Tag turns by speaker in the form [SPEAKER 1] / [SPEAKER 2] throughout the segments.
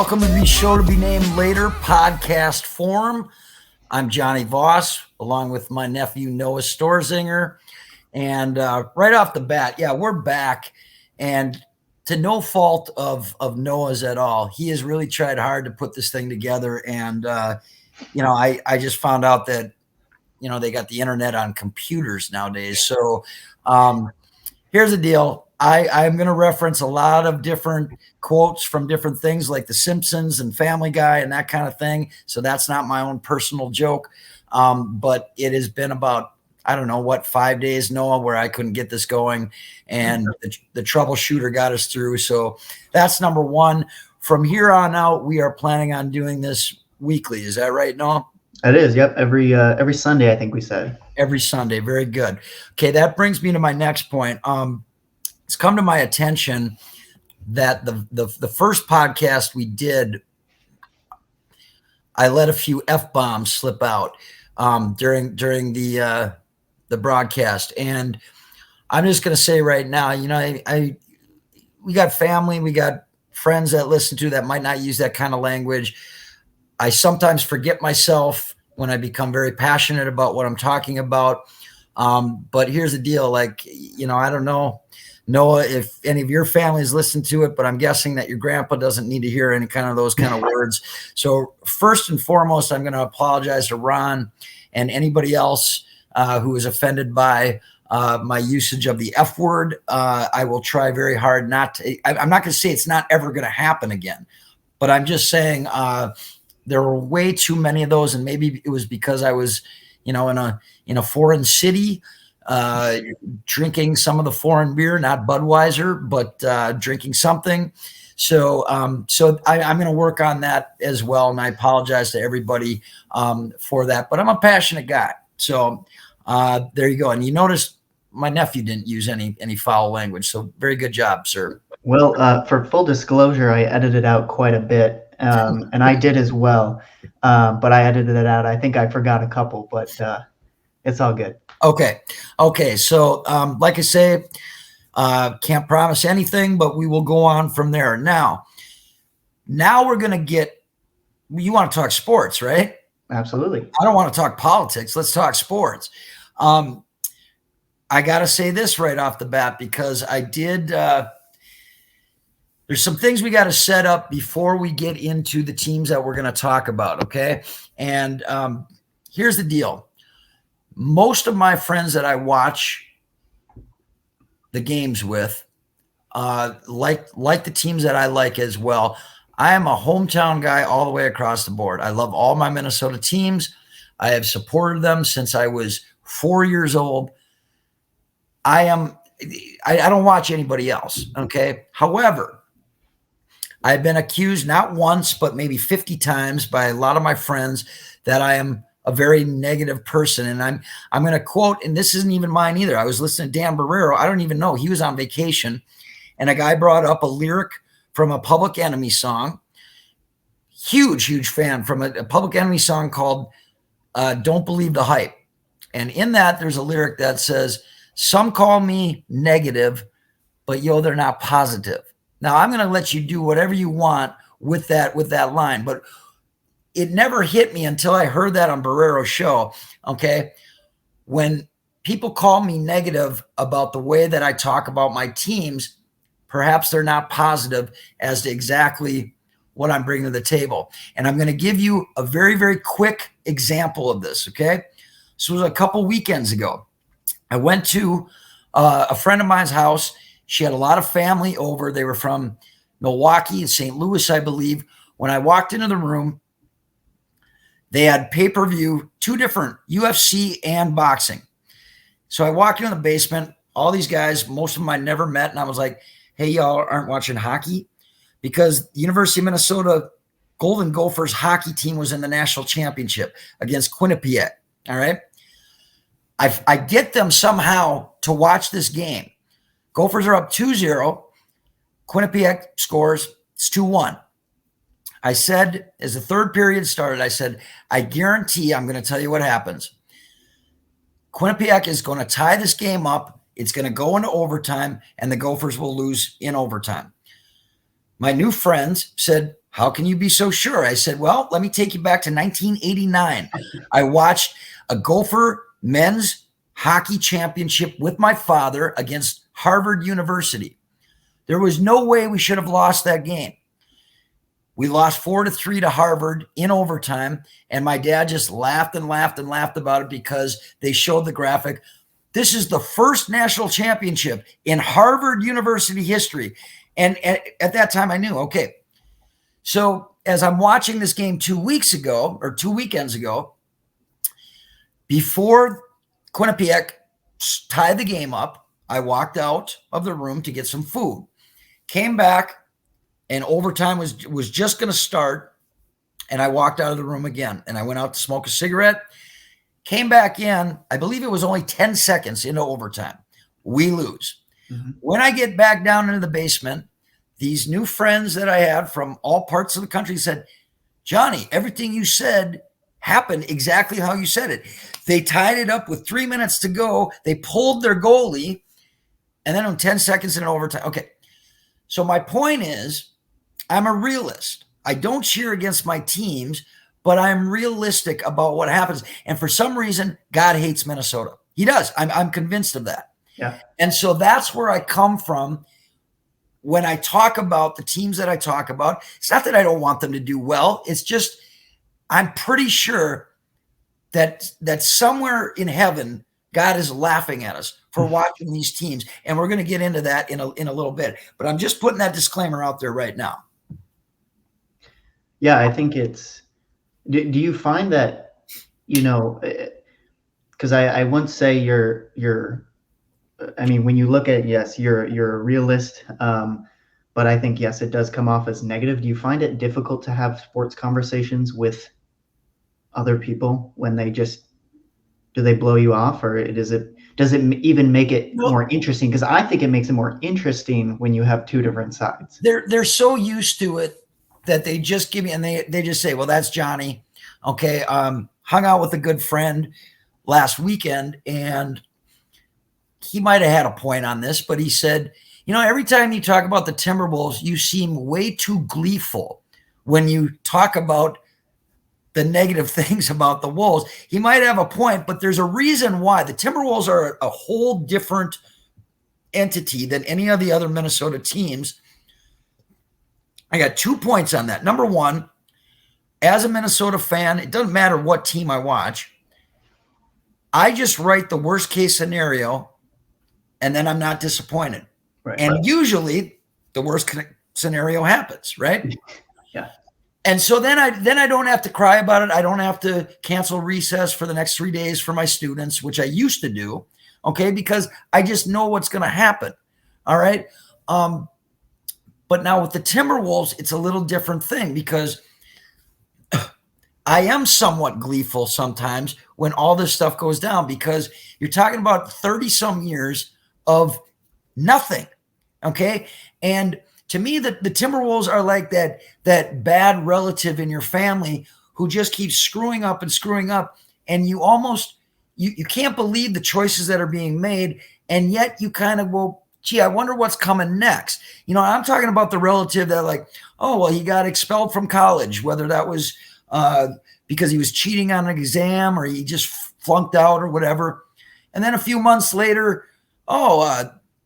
[SPEAKER 1] Welcome to the show to be named later podcast form. I'm Jonny Voss, along with my nephew Noah Stoerzinger. And right off the bat, we're back. And to no fault of Noah's at all, he has really tried hard to put this thing together. And, I just found out that, they got the internet on computers nowadays. So here's the deal. I'm going to reference a lot of different quotes from different things like The Simpsons and Family Guy and that kind of thing. So that's not my own personal joke. But it has been about, 5 days, Noah, where I couldn't get this going. And the troubleshooter got us through. So that's number one. From here on out, we are planning on doing this weekly. Is that right, Noah?
[SPEAKER 2] It is. Yep. Every Sunday, I think we said.
[SPEAKER 1] Every Sunday. Very good. Okay. That brings me to my next point. It's come to my attention that the first podcast we did, I let a few F-bombs slip out during the broadcast. And I'm just going to say right now, we got family, we got friends that listen to that might not use that kind of language. I sometimes forget myself when I become very passionate about what I'm talking about. But here's the deal. I don't know, Noah, if any of your families listen to it, but I'm guessing that your grandpa doesn't need to hear any kind of those kind of words. So first and foremost, I'm going to apologize to Ron and anybody else who is offended by my usage of the F word. I will try very hard not to. I'm not going to say it's not ever going to happen again, but I'm just saying there were way too many of those, and maybe it was because I was, in a foreign city. Drinking some of the foreign beer, not Budweiser, but drinking something. So I'm going to work on that as well. And I apologize to everybody for that, but I'm a passionate guy. So there you go. And you notice my nephew didn't use any foul language. So very good job, sir.
[SPEAKER 2] Well, for full disclosure, I edited out quite a bit, and I did as well. But I edited it out. I think I forgot a couple, but it's all good.
[SPEAKER 1] Okay. So, like I say, can't promise anything, but we will go on from there. Now we're going to you want to talk sports, right?
[SPEAKER 2] Absolutely.
[SPEAKER 1] I don't want to talk politics. Let's talk sports. I got to say this right off the bat, because I did, there's some things we got to set up before we get into the teams that we're going to talk about. Okay. And, here's the deal. Most of my friends that I watch the games with, like the teams that I like as well. I am a hometown guy all the way across the board. I love all my Minnesota teams. I have supported them since I was 4 years old. I don't watch anybody else. Okay. However, I've been accused not once, but maybe 50 times by a lot of my friends that I am a very negative person. And I'm going to quote, and this isn't even mine either. I was listening to Dan Barrero. I don't even know. He was on vacation, and a guy brought up a lyric from a Public Enemy song. Huge fan from a Public Enemy song called Don't Believe the Hype. And in that, there's a lyric that says, some call me negative, but they're not positive. Now I'm going to let you do whatever you want with that line, but it never hit me until I heard that on Barrero's show. Okay. When people call me negative about the way that I talk about my teams, perhaps they're not positive as to exactly what I'm bringing to the table. And I'm going to give you a very, very quick example of this. Okay. This was a couple weekends ago. I went to a friend of mine's house. She had a lot of family over. They were from Milwaukee and St. Louis, I believe. When I walked into the room, they had pay-per-view, two different, UFC and boxing. So I walked into the basement, all these guys, most of them I never met. And I was like, hey, y'all aren't watching hockey? Because the University of Minnesota Golden Gophers hockey team was in the national championship against Quinnipiac. All right. I get them somehow to watch this game. Gophers are up 2-0. Quinnipiac scores. It's 2-1. I said, as the third period started, I said, I guarantee I'm going to tell you what happens. Quinnipiac is going to tie this game up. It's going to go into overtime, and the Gophers will lose in overtime. My new friends said, How can you be so sure? I said, well, let me take you back to 1989. I watched a Gopher men's hockey championship with my father against Harvard University. There was no way we should have lost that game. We lost 4-3 to Harvard in overtime, and my dad just laughed and laughed and laughed about it because they showed the graphic. This is the first national championship in Harvard University history. And at that time, I knew, okay. So as I'm watching this game 2 weekends ago, before Quinnipiac tied the game up, I walked out of the room to get some food. Came back, and overtime was just going to start, and I walked out of the room again, and I went out to smoke a cigarette, came back in. I believe it was only 10 seconds into overtime. We lose. Mm-hmm. When I get back down into the basement, these new friends that I had from all parts of the country said, Jonny, everything you said happened exactly how you said it. They tied it up with 3 minutes to go. They pulled their goalie, and then in 10 seconds in overtime. Okay. So my point is, I'm a realist. I don't cheer against my teams, but I'm realistic about what happens. And for some reason, God hates Minnesota. He does. I'm convinced of that.
[SPEAKER 2] Yeah.
[SPEAKER 1] And so that's where I come from when I talk about the teams that I talk about. It's not that I don't want them to do well. It's just I'm pretty sure that somewhere in heaven, God is laughing at us for watching these teams. And we're going to get into that in a little bit. But I'm just putting that disclaimer out there right now.
[SPEAKER 2] Yeah, I think it's – do you find that, because I wouldn't say you're I mean, when you look at it, yes, you're a realist, but I think, yes, it does come off as negative. Do you find it difficult to have sports conversations with other people when do they blow you off, or does it even make it more interesting? Because I think it makes it more interesting when you have two different sides.
[SPEAKER 1] They're so used to it that they just give me, and they just say, well, that's Jonny. Okay. Hung out with a good friend last weekend, and he might have had a point on this, but he said, every time you talk about the Timberwolves, you seem way too gleeful when you talk about the negative things about the Wolves. He might have a point, but there's a reason why. The Timberwolves are a whole different entity than any of the other Minnesota teams. I got 2 points on that. Number one, as a Minnesota fan, it doesn't matter what team I watch. I just write the worst case scenario, and then I'm not disappointed.
[SPEAKER 2] Right.
[SPEAKER 1] And usually the worst scenario happens, right?
[SPEAKER 2] Yeah.
[SPEAKER 1] And so then I don't have to cry about it. I don't have to cancel recess for the next 3 days for my students, which I used to do, okay, because I just know what's going to happen. All right. But now with the Timberwolves, it's a little different thing because I am somewhat gleeful sometimes when all this stuff goes down, because you're talking about 30-some years of nothing, okay? And to me, the Timberwolves are like that bad relative in your family who just keeps screwing up, and you almost you can't believe the choices that are being made, and yet you kind of go, gee, I wonder what's coming next. I'm talking about the relative that like, oh, well, he got expelled from college, whether that was because he was cheating on an exam or he just flunked out or whatever. And then a few months later,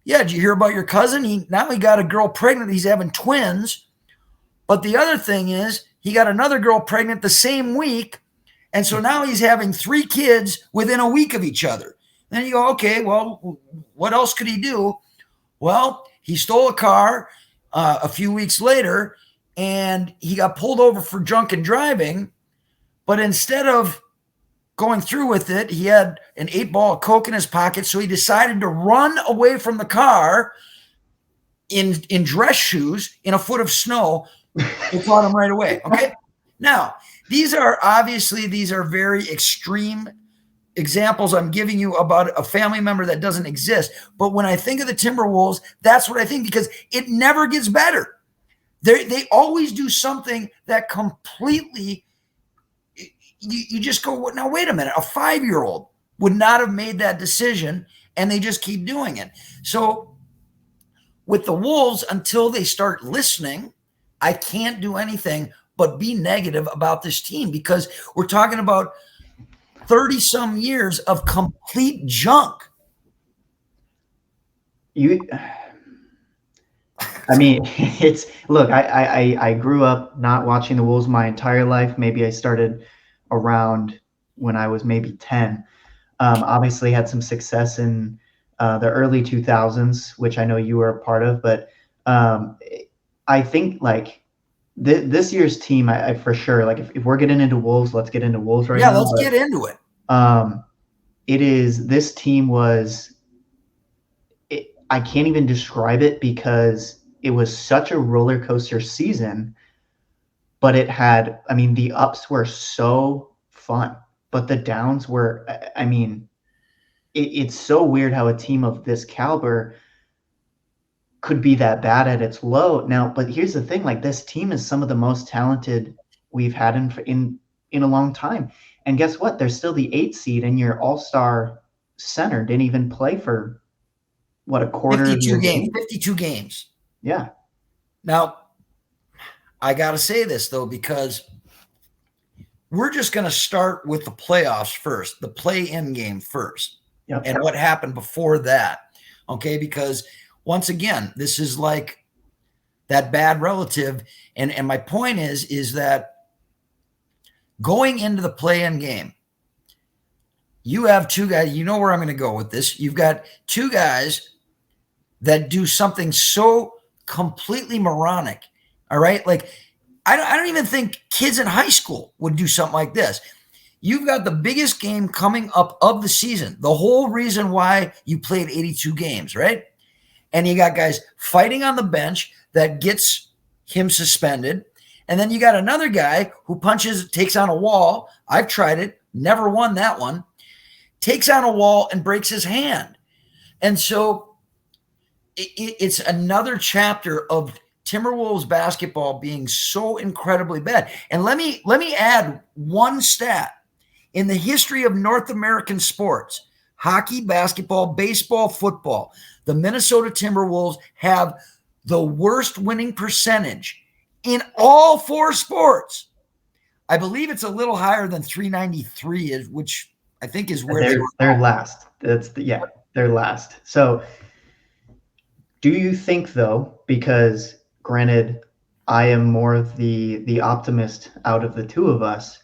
[SPEAKER 1] yeah, did you hear about your cousin? Now he got a girl pregnant. He's having twins. But the other thing is he got another girl pregnant the same week. And so now he's having 3 kids within a week of each other. Then you go, okay, well, what else could he do? Well, he stole a car a few weeks later, and he got pulled over for drunken driving. But instead of going through with it, he had an 8-ball of coke in his pocket, so he decided to run away from the car in dress shoes in a foot of snow. They caught him right away. Okay. Now, these are very extreme examples I'm giving you about a family member that doesn't exist. But when I think of the Timberwolves, that's what I think, because it never gets better. They always do something that completely, you just go, now, wait a minute, a 5-year-old would not have made that decision, and they just keep doing it. So with the Wolves, until they start listening, I can't do anything but be negative about this team because we're talking about 30 some years of complete junk.
[SPEAKER 2] You, I mean, it's look. I grew up not watching the Wolves my entire life. Maybe I started around when I was maybe 10. Obviously, had some success in the early 2000s, which I know you were a part of. But um, I think like this year's team, I for sure like if we're getting into Wolves, let's get into Wolves right
[SPEAKER 1] Yeah,
[SPEAKER 2] now.
[SPEAKER 1] let's get into it.
[SPEAKER 2] Um, it is this team was I can't even describe it because it was such a roller coaster season, but it had, I mean, the ups were so fun, but the downs were, I mean, it's so weird how a team of this caliber could be that bad at its low. Now, but here's the thing, like this team is some of the most talented we've had in a long time. And guess what? They're still the 8th seed and your all-star center didn't even play for what, a quarter of
[SPEAKER 1] 52
[SPEAKER 2] your
[SPEAKER 1] games,
[SPEAKER 2] game?
[SPEAKER 1] 52 games.
[SPEAKER 2] Yeah.
[SPEAKER 1] Now, I got to say this, though, because we're just going to start with the playoffs first, the play-in game first,
[SPEAKER 2] Yep.
[SPEAKER 1] and what happened before that, okay? Because once again, this is like that bad relative, and my point is that going into the play-in game, you have two guys, you know where I'm going to go with this. You've got two guys that do something so completely moronic, all right? Like, I don't even think kids in high school would do something like this. You've got the biggest game coming up of the season, the whole reason why you played 82 games, right? And you got guys fighting on the bench that gets him suspended. And then you got another guy who takes on a wall. I've tried it, never won that one. Takes on a wall and breaks his hand. And so it's another chapter of Timberwolves basketball being so incredibly bad. And let me add one stat. In the history of North American sports, hockey, basketball, baseball, football, the Minnesota Timberwolves have the worst winning percentage in all 4 sports. I believe it's a little higher than 393, which I think is where
[SPEAKER 2] they're last. They're last. So do you think though, because granted, I am more of the optimist out of the two of us,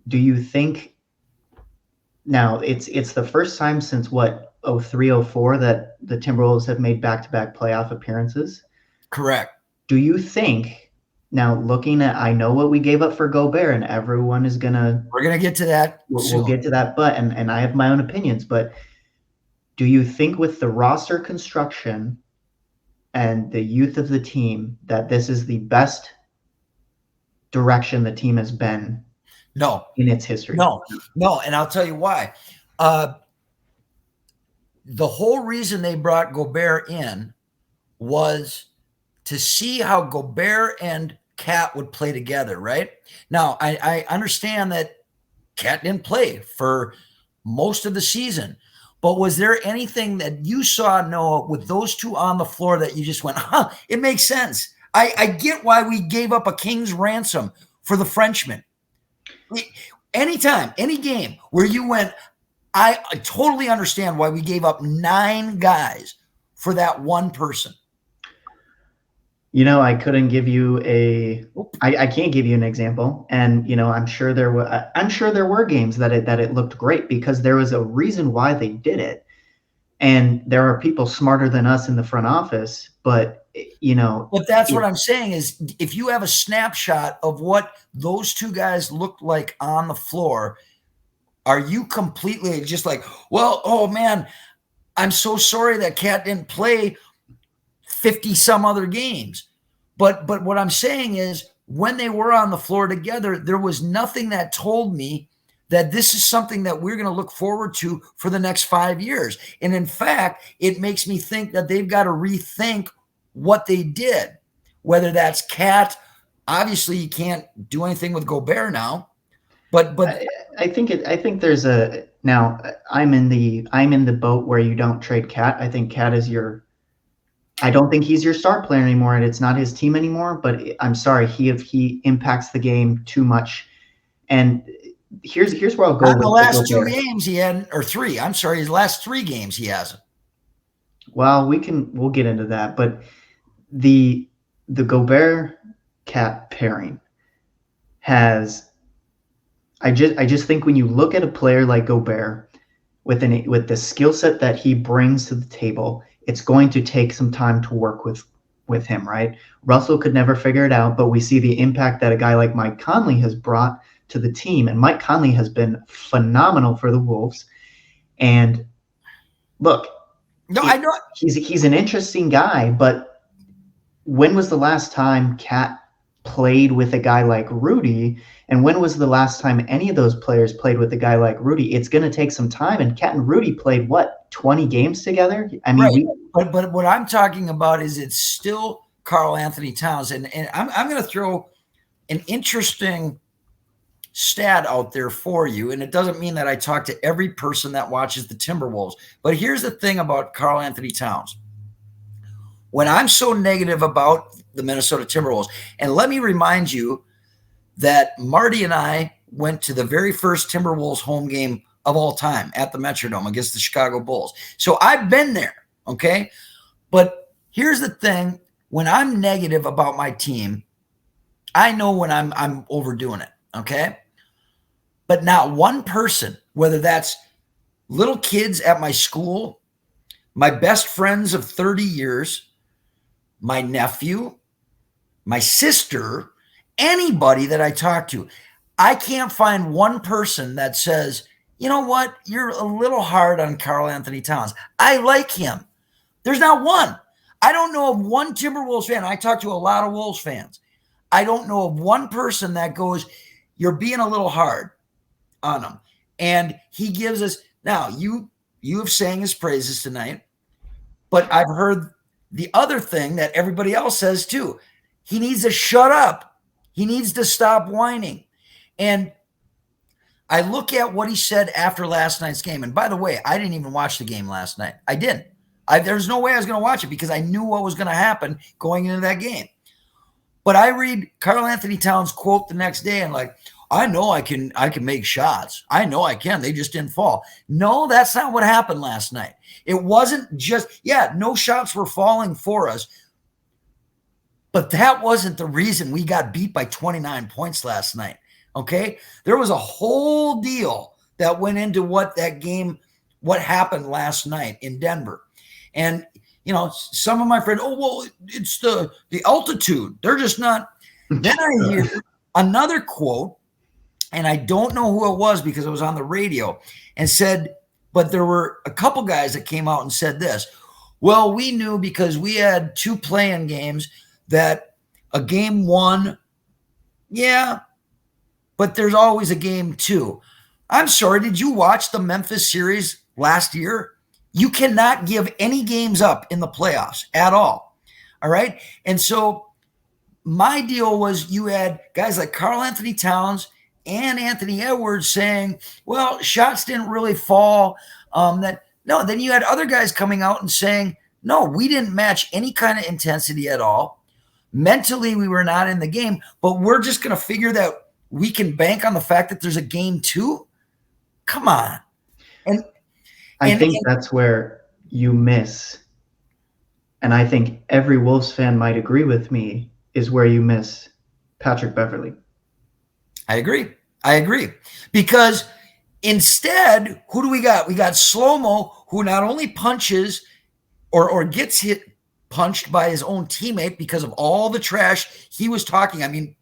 [SPEAKER 2] do you think now it's the first time since what, 03-04 that the Timberwolves have made back-to-back playoff appearances?
[SPEAKER 1] correct.
[SPEAKER 2] Do you think now looking at, I know what we gave up for Gobert and everyone is
[SPEAKER 1] We're gonna get to that.
[SPEAKER 2] we'll get to that, but and I have my own opinions, but do you think with the roster construction and the youth of the team that this is the best direction the team has been in its history?
[SPEAKER 1] No, and I'll tell you why. The whole reason they brought Gobert in was to see how Gobert and Cat would play together, right? Now, I understand that Cat didn't play for most of the season, but was there anything that you saw, Noah, with those two on the floor that you just went, huh, it makes sense. I get why we gave up a king's ransom for the Frenchman. Anytime, any game where you went, I totally understand why we gave up 9 guys for that one person.
[SPEAKER 2] You know, I couldn't give you I can't give you an example. And, you know, I'm sure there were games that it looked great because there was a reason why they did it. And there are people smarter than us in the front office, but, you know.
[SPEAKER 1] But that's what I'm saying is if you have a snapshot of what those two guys looked like on the floor, are you completely just like, well, oh man, I'm so sorry that Cat didn't play 50 some other games. But what I'm saying is when they were on the floor together, there was nothing that told me that this is something that we're going to look forward to for the next 5 years. And in fact, it makes me think that they've got to rethink what they did, whether that's Cat. Obviously, you can't do anything with Gobert now. But
[SPEAKER 2] I think there's now I'm in the boat where you don't trade Cat. I think Cat is your I don't think he's your star player anymore, and it's not his team anymore. But I'm sorry, he impacts the game too much. And here's where I'll go
[SPEAKER 1] Not in the
[SPEAKER 2] with the
[SPEAKER 1] last two
[SPEAKER 2] Gobert.
[SPEAKER 1] games he had, or three. I'm sorry, his last three games he hasn't.
[SPEAKER 2] Well, we'll get into that, but the Gobert Cat pairing has I just think when you look at a player like Gobert with the skill set that he brings to the table, it's going to take some time to work with him, right? Russell could never figure it out, but we see the impact that a guy like Mike Conley has brought to the team, and Mike Conley has been phenomenal for the Wolves. And look,
[SPEAKER 1] No, I know.
[SPEAKER 2] he's an interesting guy, but when was the last time Cat played with a guy like Rudy? And when was the last time any of those players played with a guy like Rudy? It's going to take some time. And Cat and Rudy played what, 20 games together? I mean,
[SPEAKER 1] Right. But what I'm talking about is it's still Karl Anthony Towns. And I'm going to throw an interesting stat out there for you. And it doesn't mean that I talk to every person that watches the Timberwolves. But here's the thing about Karl Anthony Towns. When I'm so negative about the Minnesota Timberwolves, and let me remind you that Marty and I went to the very first Timberwolves home game of all time at the Metrodome against the Chicago Bulls. So I've been there, okay? But here's the thing. When I'm negative about my team, I know when I'm overdoing it, okay? But not one person, whether that's little kids at my school, my best friends of 30 years, my nephew, my sister, anybody that I talk to, I can't find one person that says, you know what, you're a little hard on Karl Anthony Towns. I like him. There's not one. I don't know of one Timberwolves fan. I talk to a lot of Wolves fans. I don't know of one person that goes, you're being a little hard on him. And he gives us, now you have sang his praises tonight, but I've heard the other thing that everybody else says too. He needs to shut up. He needs to stop whining. And I look at what he said after last night's game. And by the way, I didn't even watch the game last night. I didn't. There's no way I was going to watch it because I knew what was going to happen going into that game. But I read Karl Anthony Towns' quote the next day and like, I know I can make shots. I know I can. They just didn't fall. No, that's not what happened last night. It wasn't just, no shots were falling for us. But that wasn't the reason we got beat by 29 points last night. Okay? There was a whole deal that went into what happened last night in Denver. And, some of my friends, it's the altitude. They're just not. Then I hear another quote, and I don't know who it was because it was on the radio, and said, but there were a couple guys that came out and said this. Well, we knew because we had 2 play-in games that a game 1, but there's always a game 2. I'm sorry, did you watch the Memphis series last year? You cannot give any games up in the playoffs at all. All right? And so my deal was you had guys like Karl Anthony Towns and Anthony Edwards saying, well, shots didn't really fall. Then you had other guys coming out and saying, no, we didn't match any kind of intensity at all. Mentally, we were not in the game, but we're just going to figure that we can bank on the fact that there's a game 2. Come on.
[SPEAKER 2] I think that's where you miss, and I think every Wolves fan might agree with me, is where you miss Patrick Beverley.
[SPEAKER 1] I agree. Because instead, who do we got? We got Slow-Mo, who not only punches or gets punched by his own teammate because of all the trash he was talking. I mean,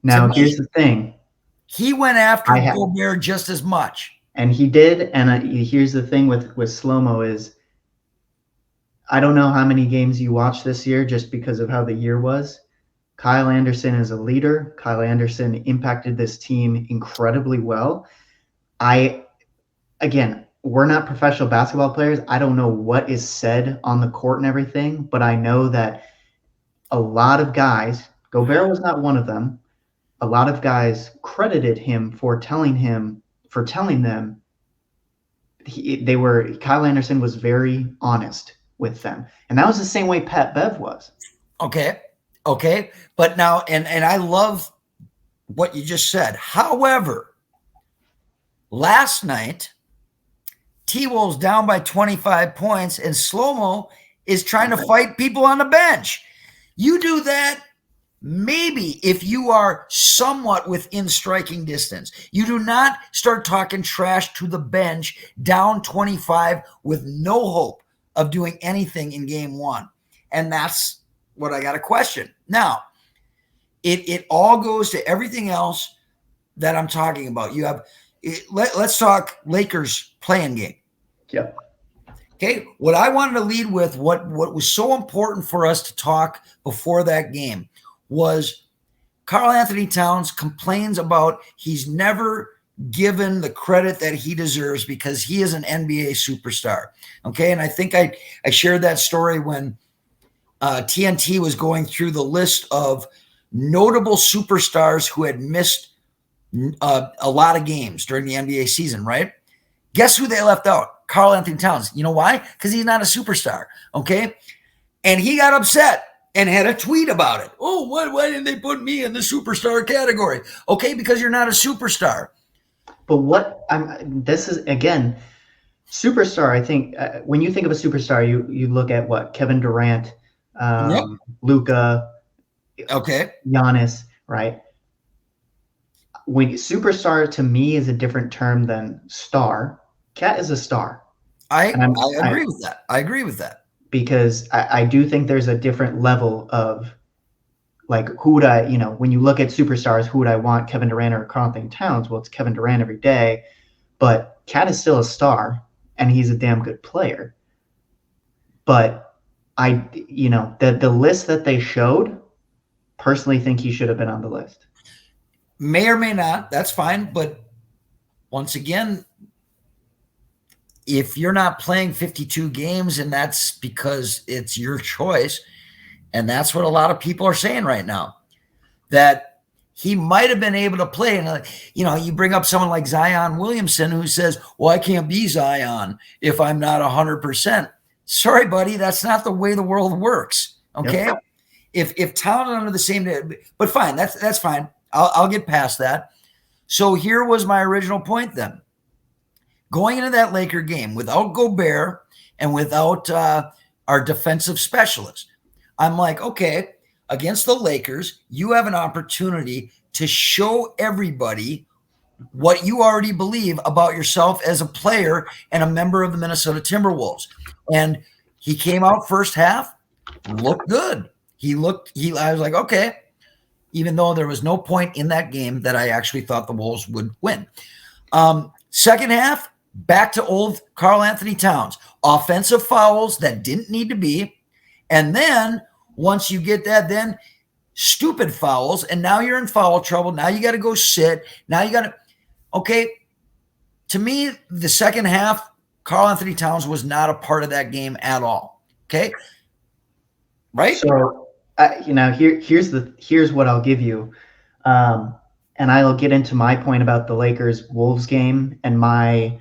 [SPEAKER 2] now here's the thing.
[SPEAKER 1] He went after Gobert just as much.
[SPEAKER 2] And he did. And here's the thing with Slow-Mo is, I don't know how many games you watched this year just because of how the year was. Kyle Anderson is a leader. Kyle Anderson impacted this team incredibly well. Again, we're not professional basketball players. I don't know what is said on the court and everything, but I know that a lot of guys, Gobert was not one of them, a lot of guys credited him for telling them Kyle Anderson was very honest with them. And that was the same way Pat Bev was.
[SPEAKER 1] Okay. Okay. But now, and I love what you just said. However, last night, T-Wolves down by 25 points, and Slow-Mo is trying to fight people on the bench. You do that maybe if you are somewhat within striking distance. You do not start talking trash to the bench down 25 with no hope of doing anything in game one. And that's what I got to question. Now, it all goes to everything else that I'm talking about. You have let's talk Lakers playing game.
[SPEAKER 2] Yep.
[SPEAKER 1] Okay. What I wanted to lead with, what was so important for us to talk before that game was Karl Anthony Towns complains about he's never given the credit that he deserves because he is an NBA superstar. Okay. And I think I shared that story when TNT was going through the list of notable superstars who had missed a lot of games during the NBA season, right? Guess who they left out? Karl Anthony Towns. You know why? Because he's not a superstar, okay? And he got upset and had a tweet about it. Oh, why didn't they put me in the superstar category? Okay, because you're not a superstar.
[SPEAKER 2] But this is, again, superstar, I think, when you think of a superstar, you look at what? Kevin Durant,
[SPEAKER 1] Yep.
[SPEAKER 2] Luka,
[SPEAKER 1] Okay.
[SPEAKER 2] Giannis, right? When superstar to me is a different term than star. Cat is a star.
[SPEAKER 1] I agree with that. I agree with that.
[SPEAKER 2] Because I do think there's a different level of, like, who would I, when you look at superstars, who would I want, Kevin Durant or Karl Anthony Towns? Well, it's Kevin Durant every day. But Cat is still a star, and he's a damn good player. But the list that they showed, personally think he should have been on the list.
[SPEAKER 1] May or may not. That's fine. But once again, if you're not playing 52 games and that's because it's your choice, and that's what a lot of people are saying right now, that he might have been able to play. And, you bring up someone like Zion Williamson who says, well, I can't be Zion if I'm not 100%. Sorry, buddy, that's not the way the world works, okay? Yep. If Town under the same – but fine, that's fine. I'll get past that. So here was my original point then. Going into that Laker game without Gobert and without our defensive specialist, I'm like, okay, against the Lakers, you have an opportunity to show everybody what you already believe about yourself as a player and a member of the Minnesota Timberwolves. And he came out first half, looked good. I was like, okay, even though there was no point in that game that I actually thought the Wolves would win. Second half, back to old Karl Anthony Towns. Offensive fouls that didn't need to be. And then once you get that, then stupid fouls. And now you're in foul trouble. Now you got to go sit. Now you got to, okay. To me, the second half, Karl Anthony Towns was not a part of that game at all. Okay. Right.
[SPEAKER 2] So, here's what I'll give you. And I'll get into my point about the Lakers Wolves game and my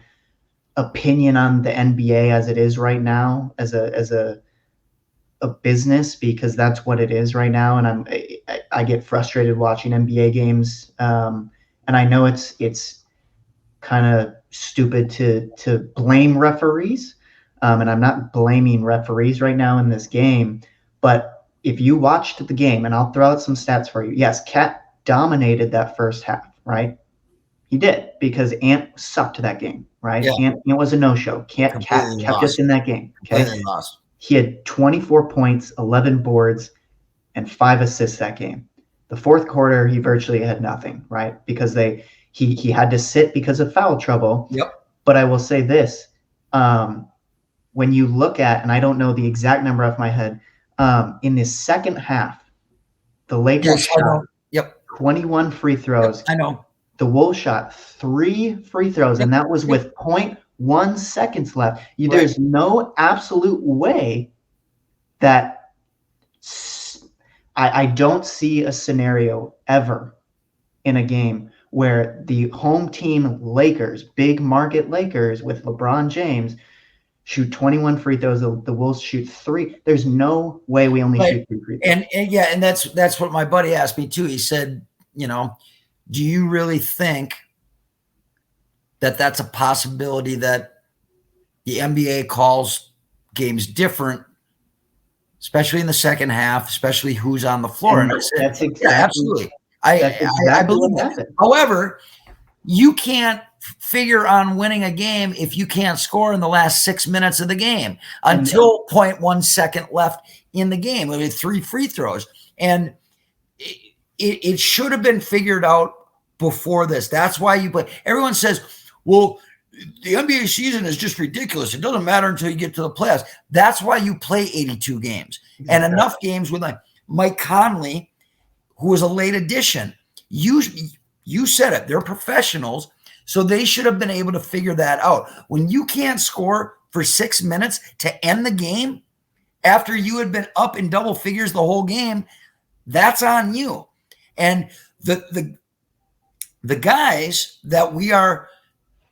[SPEAKER 2] opinion on the NBA as it is right now, as a business, because that's what it is right now. And I get frustrated watching NBA games. And I know it's kind of stupid to blame referees. And I'm not blaming referees right now in this game, but if you watched the game, and I'll throw out some stats for you. Yes, Cat dominated that first half, right? He did, because Ant sucked that game, right? Yeah. Ant was a no-show. Cat kept us in that game. Okay. He had 24 points, 11 boards, and 5 assists that game. The fourth quarter, he virtually had nothing, right? Because he had to sit because of foul trouble.
[SPEAKER 1] Yep.
[SPEAKER 2] But I will say this. When you look at, and I don't know the exact number off my head, in the second half, the Lakers shot 21 free throws.
[SPEAKER 1] I know.
[SPEAKER 2] The Wolves shot 3 free throws, and that was with 0.1 seconds left. There's no absolute way that I don't see a scenario ever in a game where the home team Lakers, big market Lakers with LeBron James, shoot 21 free throws. The Wolves shoot 3. There's no way we only shoot 3 free throws.
[SPEAKER 1] And that's what my buddy asked me too. He said, do you really think that that's a possibility that the NBA calls games different, especially in the second half, especially who's on the floor? And I said,
[SPEAKER 2] that's exactly,
[SPEAKER 1] yeah, absolutely. I believe that. Happened. However, you can't figure on winning a game if you can't score in the last 6 minutes of the game until 0.1 second left in the game with 3 free throws. And it should have been figured out before this. That's why you play. Everyone says, well, the NBA season is just ridiculous. It doesn't matter until you get to the playoffs. That's why you play 82 games and enough games with like Mike Conley, who was a late addition. You said it. They're professionals, so they should have been able to figure that out. When you can't score for 6 minutes to end the game after you had been up in double figures the whole game, that's on you. And the guys that we are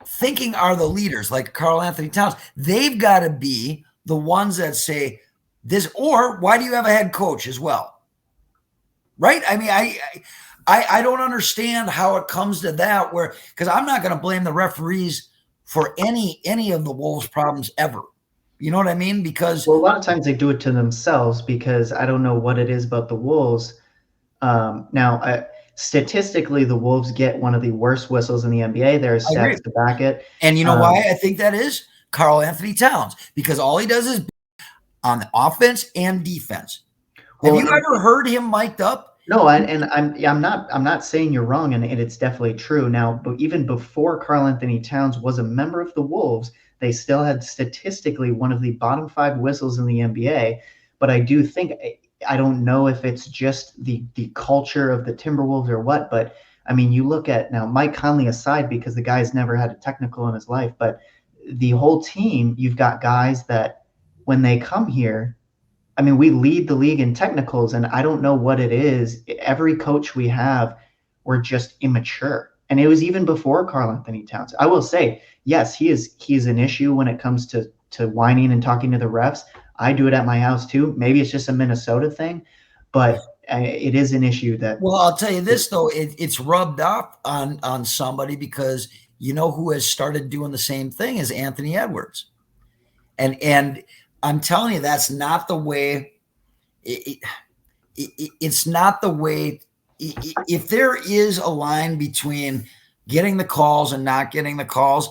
[SPEAKER 1] thinking are the leaders, like Karl Anthony Towns, they've got to be the ones that say this, or why do you have a head coach as well? Right? I mean, I don't understand how it comes to that, where, because I'm not going to blame the referees for any of the Wolves' problems ever. You know what I mean? Because
[SPEAKER 2] a lot of times they do it to themselves, because I don't know what it is about the Wolves. Statistically, the Wolves get one of the worst whistles in the NBA. There's stats to back it.
[SPEAKER 1] And you know why I think that is? Karl Anthony Towns, because all he does is on the offense and defense. Have you ever heard him mic'd up?
[SPEAKER 2] No, I'm not saying you're wrong, and it's definitely true. Now, but even before Karl Anthony Towns was a member of the Wolves, they still had statistically one of the bottom 5 whistles in the NBA. But I do think, I don't know if it's just the culture of the Timberwolves or what, but I mean, you look at now Mike Conley aside, because the guy's never had a technical in his life, but the whole team, you've got guys that when they come here, I mean, we lead the league in technicals, and I don't know what it is. Every coach we have, we're just immature. And it was even before Karl Anthony Towns. I will say, yes, he's an issue when it comes to whining and talking to the refs. I do it at my house too. Maybe it's just a Minnesota thing, but it is an issue that.
[SPEAKER 1] Well, I'll tell you this though, it's rubbed off on somebody, because you know who has started doing the same thing is Anthony Edwards, and I'm telling you, that's not the way. It's not the way. If there is a line between getting the calls and not getting the calls,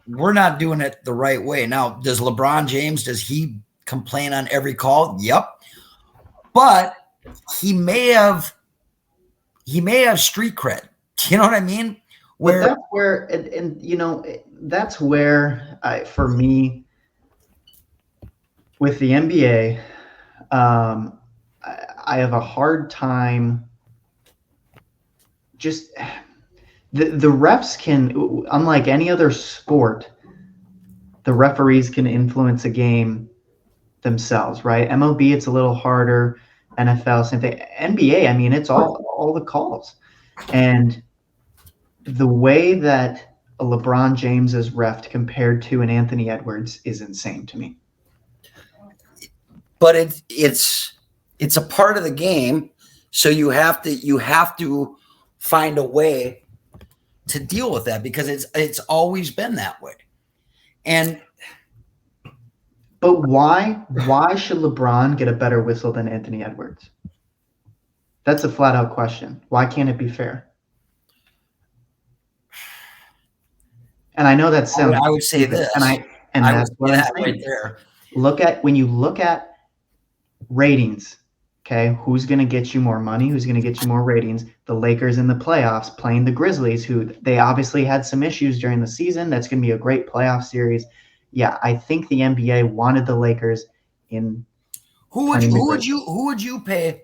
[SPEAKER 1] we're not doing it the right way. Now, does LeBron James, does he complain on every call? Yep. But he may have street cred. You know what I mean?
[SPEAKER 2] That's where, that's where for me, with the NBA, I have a hard time. Just the refs can, unlike any other sport, the referees can influence a game themselves, right? MLB, it's a little harder. NFL, same thing. NBA, I mean, it's all the calls. And the way that a LeBron James is reffed compared to an Anthony Edwards is insane to me.
[SPEAKER 1] But it's a part of the game, so you have to find a way to deal with that, because it's always been that way.
[SPEAKER 2] But why should LeBron get a better whistle than Anthony Edwards? That's a flat out question. Why can't it be fair? And I know that sounds.
[SPEAKER 1] I would say this,
[SPEAKER 2] and that's what I'm saying.
[SPEAKER 1] Right there.
[SPEAKER 2] When you look at ratings, okay, who's going to get you more money? Who's going to get you more ratings? The Lakers in the playoffs playing the Grizzlies, who they obviously had some issues during the season. That's going to be a great playoff series. Yeah, I think the NBA wanted the Lakers in.
[SPEAKER 1] Who would you pay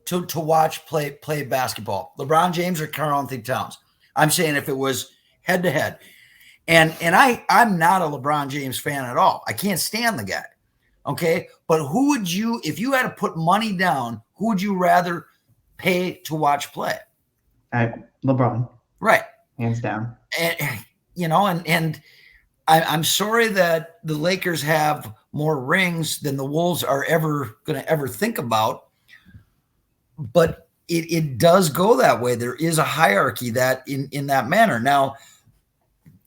[SPEAKER 1] to watch play basketball? LeBron James or Karl Anthony Towns? I'm saying if it was head to head, and I'm not a LeBron James fan at all. I can't stand the guy. Okay, but who would you, if you had to put money down, who would you rather pay to watch play?
[SPEAKER 2] LeBron,
[SPEAKER 1] right,
[SPEAKER 2] hands down.
[SPEAKER 1] And I'm sorry that the Lakers have more rings than the Wolves are ever going to ever think about, but it does go that way. There is a hierarchy that in that manner. Now,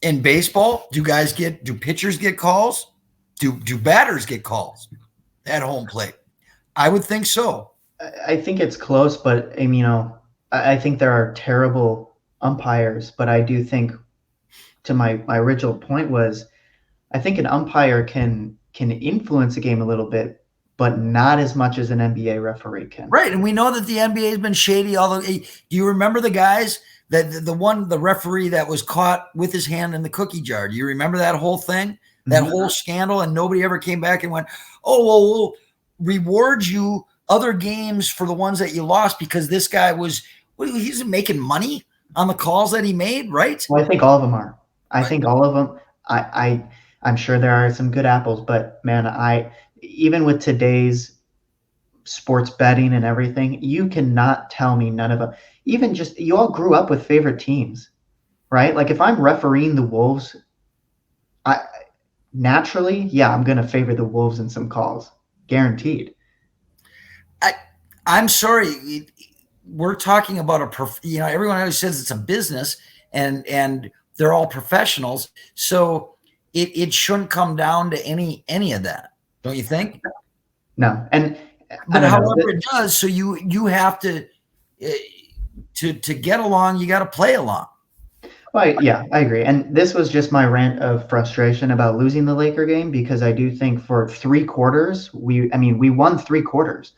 [SPEAKER 1] in baseball, do pitchers get calls? Do batters get calls at home plate? I would think so.
[SPEAKER 2] I think it's close, but I think there are terrible umpires. But I do think, to my original point was, I think an umpire can influence a game a little bit, but not as much as an NBA referee can.
[SPEAKER 1] Right, and we know that the NBA has been shady. Although, do you remember the guys that the referee that was caught with his hand in the cookie jar? Do you remember that whole thing, that whole scandal? And nobody ever came back and went, "Oh, well, we'll reward you other games for the ones that you lost because this guy he's making money on the calls that he made." Right?
[SPEAKER 2] Well, I think all of them are. I think all of them. I'm sure there are some good apples, but man, even with today's sports betting and everything, you cannot tell me none of them. Even just, you all grew up with favorite teams, right? Like if I'm refereeing the Wolves, naturally, yeah, I'm going to favor the Wolves in some calls, guaranteed.
[SPEAKER 1] I'm sorry, we're talking about everyone always says it's a business, and they're all professionals, so it shouldn't come down to any of that, don't you think?
[SPEAKER 2] No,
[SPEAKER 1] but however it does, so you have to get along, you got to play along.
[SPEAKER 2] Well, yeah, I agree. And this was just my rant of frustration about losing the Laker game, because I do think for 3 quarters, we won 3 quarters.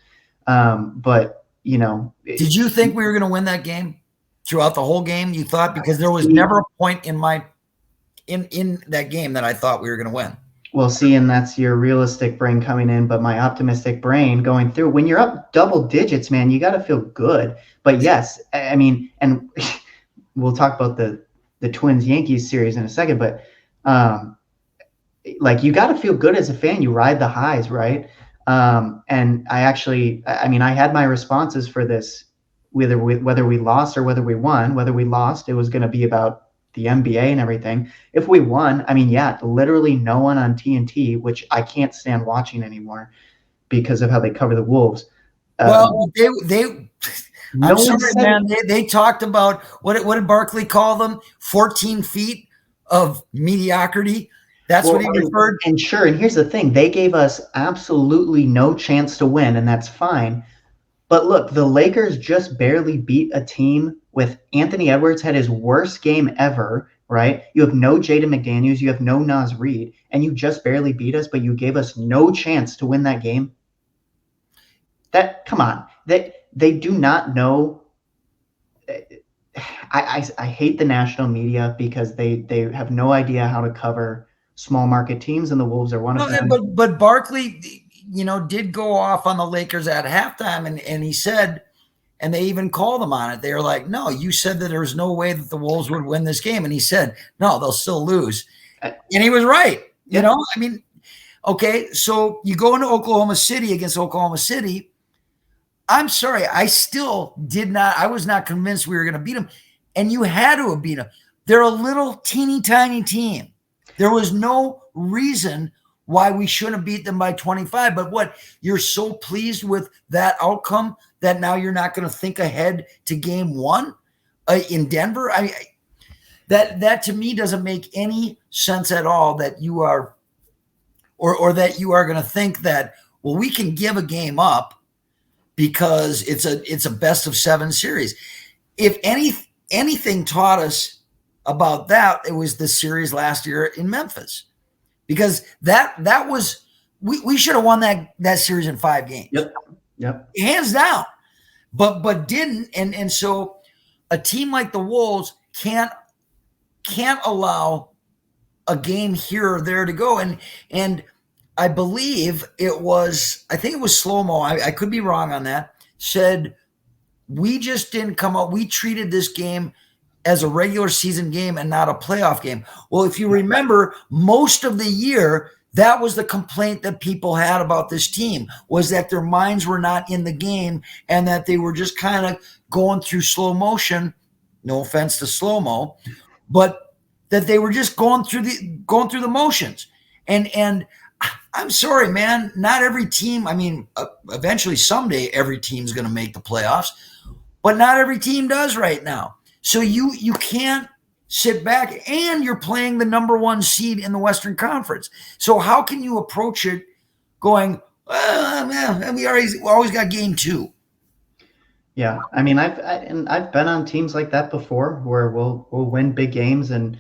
[SPEAKER 2] But
[SPEAKER 1] did you think we were going to win that game throughout the whole game? You thought? Because there was never a point in that game that I thought we were going to win.
[SPEAKER 2] Well, see, and that's your realistic brain coming in, but my optimistic brain going through. When you're up double digits, man, you got to feel good. But yes, and we'll talk about the Twins-Yankees series in a second, but you got to feel good as a fan. You ride the highs, right? And I had my responses for this, whether we lost or whether we won. Whether we lost, it was going to be about the NBA and everything. If we won, literally no one on TNT, which I can't stand watching anymore because of how they cover the Wolves.
[SPEAKER 1] Well, I'm sorry, man. They talked about what did Barkley call them? 14 feet of mediocrity. That's what he referred.
[SPEAKER 2] And sure, and here's the thing: they gave us absolutely no chance to win, and that's fine. But look, the Lakers just barely beat a team with Anthony Edwards had his worst game ever, right? You have no Jaden McDaniels, you have no Naz Reid, and you just barely beat us, but you gave us no chance to win that game. Come on. They do not know. I hate the national media because they have no idea how to cover small market teams, and the Wolves are one of them.
[SPEAKER 1] But Barkley, did go off on the Lakers at halftime, and he said, and they even called him on it. They were like, "No, you said that there was no way that the Wolves would win this game," and he said, "No, they'll still lose," and he was right. Okay, so you go into Oklahoma City against Oklahoma City. I'm sorry, I was not convinced we were going to beat them, and you had to have beat them. They're a little teeny tiny team. There was no reason why we shouldn't beat them by 25. But what, you're so pleased with that outcome that now you're not going to think ahead to game 1 in Denver? That to me doesn't make any sense at all, that you are or that you are going to think that, well, we can give a game up because it's a best of 7 series. If anything taught us about that, it was the series last year in Memphis, because that was we should have won that series in 5 games.
[SPEAKER 2] Yep.
[SPEAKER 1] Hands down. But didn't, and so a team like the Wolves can't allow a game here or there to go. And I believe I think it was Slow-Mo, I could be wrong on that, said we just didn't come up. We treated this game as a regular season game and not a playoff game. Well, if you remember, most of the year, that was the complaint that people had about this team, was that their minds were not in the game and that they were just kind of going through slow motion. No offense to Slow-Mo, but that they were just going through the motions. And I'm sorry, man, not every team, I mean, eventually someday every team's going to make the playoffs, but not every team does right now. So you can't sit back, and you're playing the number one seed in the Western Conference. So how can you approach it going, man, we always got game 2?
[SPEAKER 2] Yeah, I mean, I've been on teams like that before, where we'll win big games, and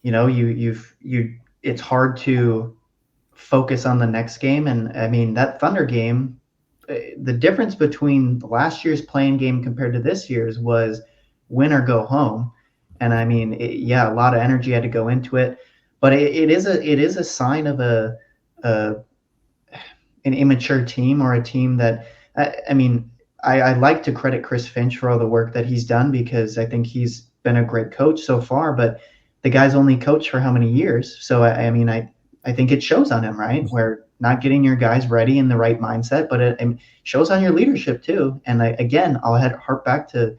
[SPEAKER 2] it's hard to focus on the next game. And I mean, that Thunder game, the difference between last year's playing game compared to this year's was win or go home. And I mean, a lot of energy had to go into it, but it is a sign of an immature team, or a team that I mean, I like to credit Chris Finch for all the work that he's done, because I think he's been a great coach so far, but the guy's only coached for how many years? So I mean, I think it shows on him, right? Where not getting your guys ready in the right mindset, but it shows on your leadership too. And I'll harp back to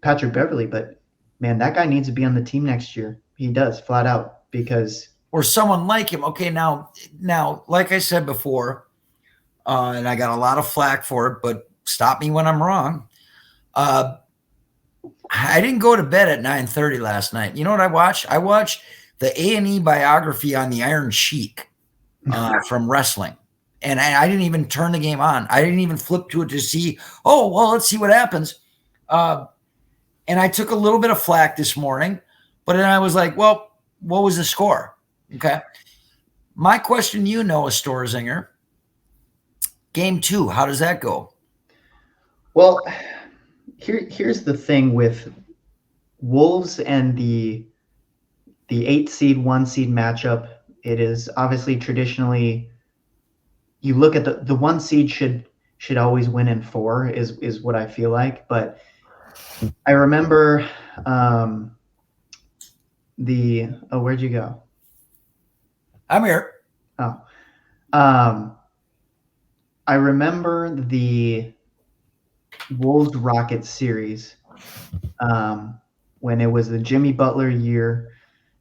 [SPEAKER 2] Patrick Beverley, but man, that guy needs to be on the team next year. He does, flat out, because
[SPEAKER 1] or someone like him. Okay, now, like I said before, and I got a lot of flack for it, but stop me when I'm wrong. I didn't go to bed at 9:30 last night. You know what I watched? I watched the A&E biography on the Iron Sheik from wrestling. And I didn't even turn the game on. I didn't even flip to it to see, let's see what happens. And I took a little bit of flack this morning, but then I was like, well, what was the score? Okay. My question to you, Noah Stoerzinger, game 2, how does that go?
[SPEAKER 2] Well, here's the thing with Wolves and the 8 seed, 1 seed matchup. It is obviously traditionally, you look at the 1 seed should always win in 4 is what I feel like. But I remember where'd you go?
[SPEAKER 1] I'm here.
[SPEAKER 2] Oh, I remember the Wolves Rockets series when it was the Jimmy Butler year.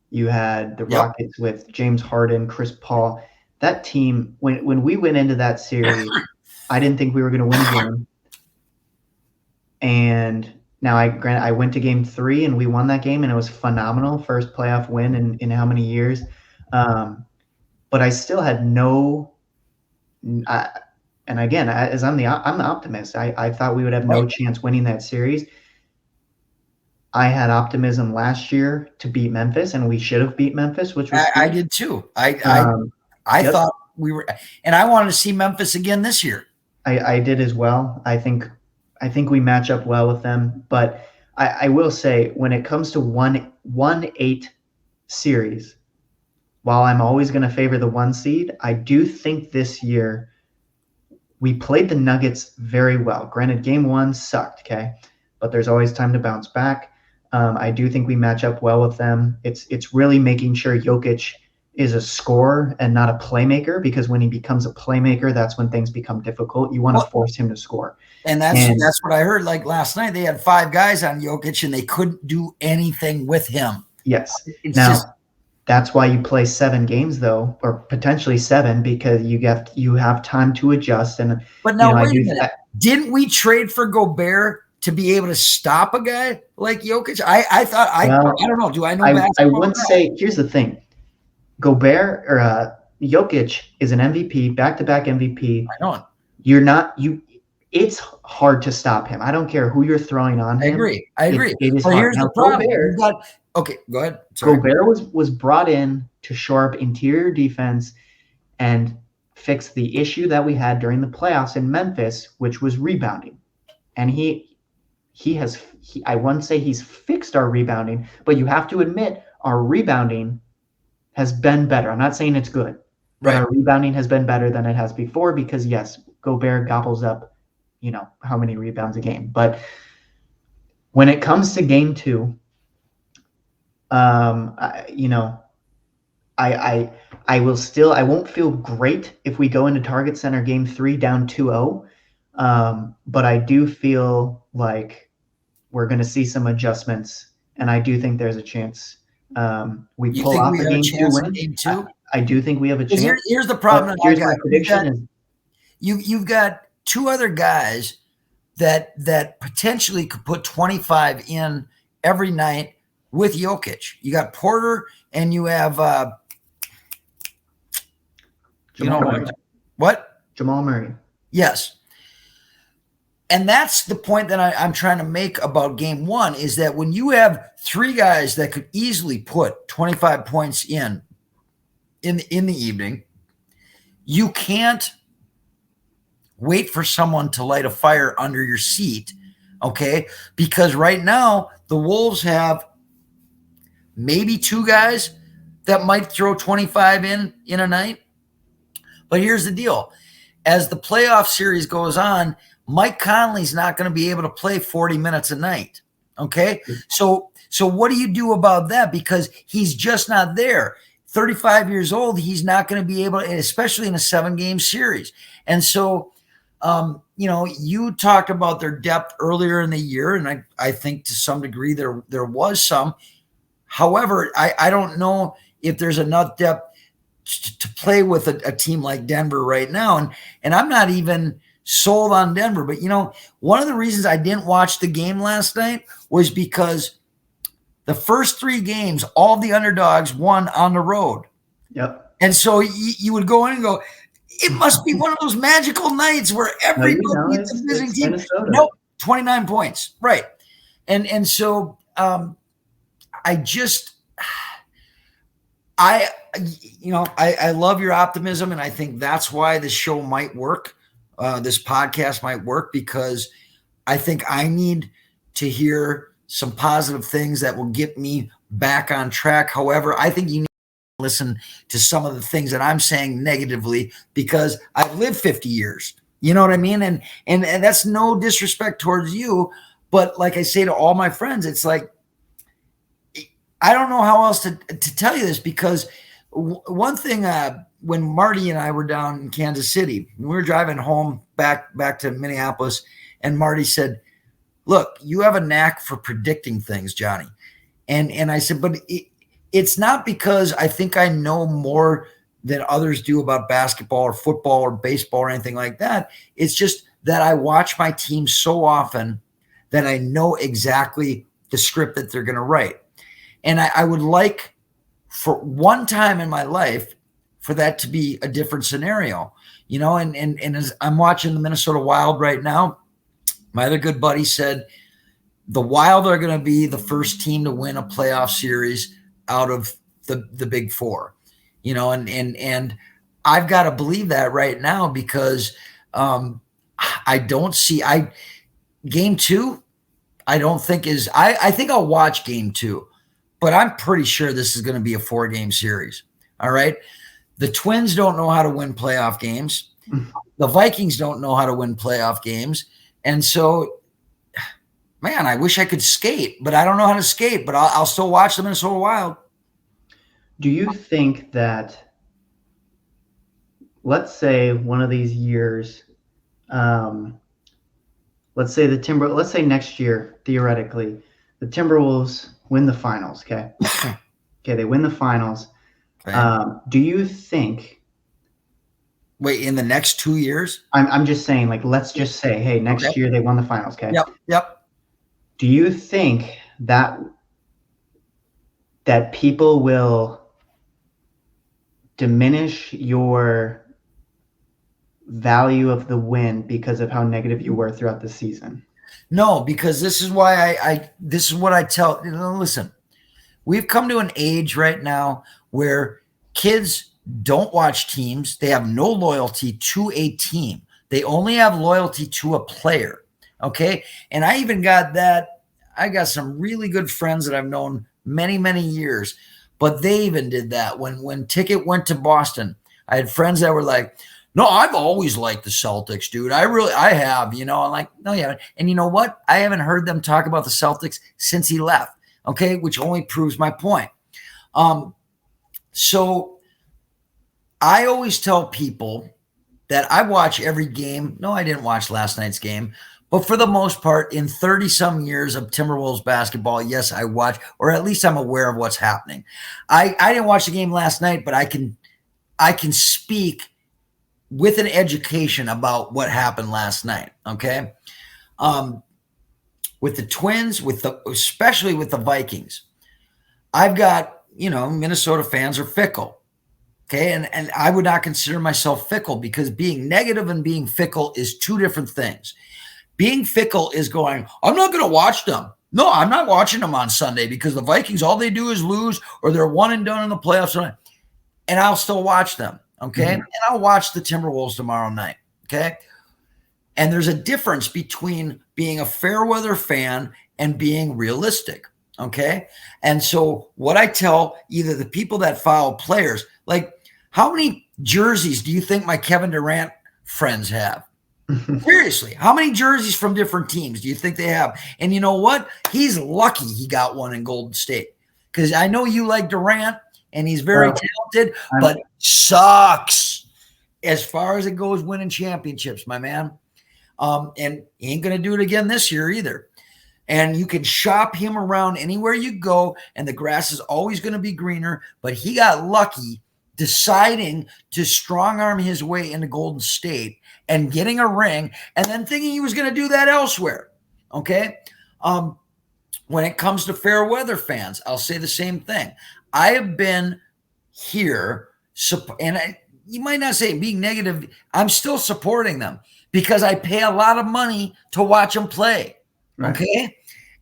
[SPEAKER 2] You had the Rockets with James Harden, Chris Paul. That team, when we went into that series, I didn't think we were going to win a game. And now I went to game 3 and we won that game, and it was phenomenal. First playoff win in how many years? But I still had no. And again, I'm the optimist. I thought we would have no chance winning that series. I had optimism last year to beat Memphis, and we should have beat Memphis, which was
[SPEAKER 1] I did too. I thought we were, and I wanted to see Memphis again this year.
[SPEAKER 2] I did as well. I think we match up well with them, but I will say, when it comes to 1-8 series, while I'm always going to favor the 1 seed, I do think this year we played the Nuggets very well. Granted, game 1 sucked, okay? But there's always time to bounce back. I do think we match up well with them. It's really making sure Jokic is a scorer and not a playmaker, because when he becomes a playmaker, that's when things become difficult. You want to force him to score.
[SPEAKER 1] And that's what I heard. Like last night, they had 5 guys on Jokic, and they couldn't do anything with him.
[SPEAKER 2] Yes. That's why you play 7 games, though, or potentially 7, because you have time to adjust.
[SPEAKER 1] But now, wait a minute. Didn't we trade for Gobert to be able to stop a guy like Jokic? I thought I don't know. Do I know basketball?
[SPEAKER 2] I wouldn't say. Here's the thing: Gobert or Jokic is an MVP, back-to-back MVP.
[SPEAKER 1] I know.
[SPEAKER 2] It's hard to stop him. I don't care who you're throwing on him.
[SPEAKER 1] I agree.
[SPEAKER 2] It is
[SPEAKER 1] but
[SPEAKER 2] hard.
[SPEAKER 1] Here's the problem. Okay, go ahead. Sorry.
[SPEAKER 2] Gobert was brought in to shore up interior defense and fix the issue that we had during the playoffs in Memphis, which was rebounding. And I wouldn't say he's fixed our rebounding, but you have to admit our rebounding has been better. I'm not saying it's good, but our rebounding has been better than it has before, because yes, Gobert gobbles up, how many rebounds a game. But when it comes to game 2, I won't feel great if we go into Target Center game 3 down 2-0. But I do feel like we're going to see some adjustments, and I do think there's a chance we
[SPEAKER 1] You
[SPEAKER 2] pull
[SPEAKER 1] think
[SPEAKER 2] off
[SPEAKER 1] we
[SPEAKER 2] a
[SPEAKER 1] have a
[SPEAKER 2] game two
[SPEAKER 1] chance in
[SPEAKER 2] win.
[SPEAKER 1] game two?
[SPEAKER 2] I do think we have a chance.
[SPEAKER 1] Here's the
[SPEAKER 2] But
[SPEAKER 1] problem that I
[SPEAKER 2] here's
[SPEAKER 1] got.
[SPEAKER 2] my prediction: is
[SPEAKER 1] You've got two other guys that potentially could put 25 in every night with Jokic. You got Porter and you have
[SPEAKER 2] Jamal Murray.
[SPEAKER 1] What?
[SPEAKER 2] Jamal Murray.
[SPEAKER 1] Yes. And that's the point that I'm trying to make about game one, is that when you have three guys that could easily put 25 points in the evening, you can't wait for someone to light a fire under your seat, okay? Because right now, the Wolves have maybe two guys that might throw 25 in a night. But here's the deal. As the playoff series goes on, Mike Conley's not going to be able to play 40 minutes a night, okay? So what do you do about that? Because he's just not there. 35 years old, he's not going to be able to, especially in a 7-game series. And so, you talked about their depth earlier in the year, and I think to some degree there was some. However, I don't know if there's enough depth to play with a team like Denver right now. And I'm not even sold on Denver. But, one of the reasons I didn't watch the game last night was because the first 3 games, all the underdogs won on the road.
[SPEAKER 2] Yep.
[SPEAKER 1] And so you would go in and go, it must be one of those magical nights where everybody is a visiting team.
[SPEAKER 2] Minnesota.
[SPEAKER 1] Nope, 29 points. Right. And so I love your optimism, and I think that's why this show might work. This podcast might work, because I think I need to hear some positive things that will get me back on track. However, I think you need to listen to some of the things that I'm saying negatively, because I've lived 50 years. You know what I mean? And that's no disrespect towards you, but like I say to all my friends, it's like, I don't know how else to tell you this, because one thing, when Marty and I were down in Kansas City, we were driving home back to Minneapolis, and Marty said, look, you have a knack for predicting things, Jonny. And I said, but it's not because I think I know more than others do about basketball or football or baseball or anything like that. It's just that I watch my team so often that I know exactly the script that they're going to write. And I would like, for one time in my life, for that to be a different scenario, and as I'm watching the Minnesota Wild right now, my other good buddy said the Wild are going to be the first team to win a playoff series out of the Big Four, and I've got to believe that right now, because I don't see game 2. I don't think is I think I'll watch game 2. But I'm pretty sure this is going to be a 4-game series. All right. The Twins don't know how to win playoff games. The Vikings don't know how to win playoff games. And so, man, I wish I could skate, but I don't know how to skate. But I'll still watch the Minnesota Wild.
[SPEAKER 2] Do you think that, let's say one of these years, let's say next year, theoretically, the Timberwolves win the finals, okay? Okay, they win the finals.
[SPEAKER 1] Okay.
[SPEAKER 2] Do you think?
[SPEAKER 1] Wait, in the next 2 years?
[SPEAKER 2] I'm just saying, like, let's just say, hey, next year they won the finals, okay?
[SPEAKER 1] Yep.
[SPEAKER 2] Do you think that people will diminish your value of the win because of how negative you were throughout the season?
[SPEAKER 1] No, because this is why this is what I tell. Listen, we've come to an age right now where kids don't watch teams. They have no loyalty to a team. They only have loyalty to a player. Okay. And I even got that. I got some really good friends that I've known many, many years, but they even did that. When Ticket went to Boston, I had friends that were like, no, I've always liked the Celtics, dude. I have, I'm like, no, yeah. And you know what? I haven't heard them talk about the Celtics since he left. Okay. Which only proves my point. So I always tell people that I watch every game. No, I didn't watch last night's game, But for the most part, in 30 some years of Timberwolves basketball, yes, I watch, or at least I'm aware of what's happening. I didn't watch the game last night, but I can speak with an education about what happened last night. Okay. With the Twins, especially with the Vikings, I've got, Minnesota fans are fickle. Okay. And I would not consider myself fickle, because being negative and being fickle is two different things. Being fickle is going, I'm not going to watch them. No, I'm not watching them on Sunday because the Vikings, all they do is lose, or they're one and done in the playoffs. And I'll still watch them. Okay. Mm-hmm. And I'll watch the Timberwolves tomorrow night. Okay. And there's a difference between being a fair weather fan and being realistic. Okay. And so what I tell either the people that follow players, like, how many jerseys do you think my Kevin Durant friends have? Seriously, how many jerseys from different teams do you think they have? And you know what? He's lucky he got one in Golden State, because I know you like Durant and he's very talented, but sucks as far as it goes winning championships, my man. And he ain't going to do it again this year either. And you can shop him around anywhere you go, and the grass is always going to be greener. But he got lucky deciding to strong arm his way into Golden State and getting a ring, and then thinking he was going to do that elsewhere. Okay. When it comes to fair weather fans, I'll say the same thing. I have been here, and you might not say being negative. I'm still supporting them because I pay a lot of money to watch them play. Right. Okay.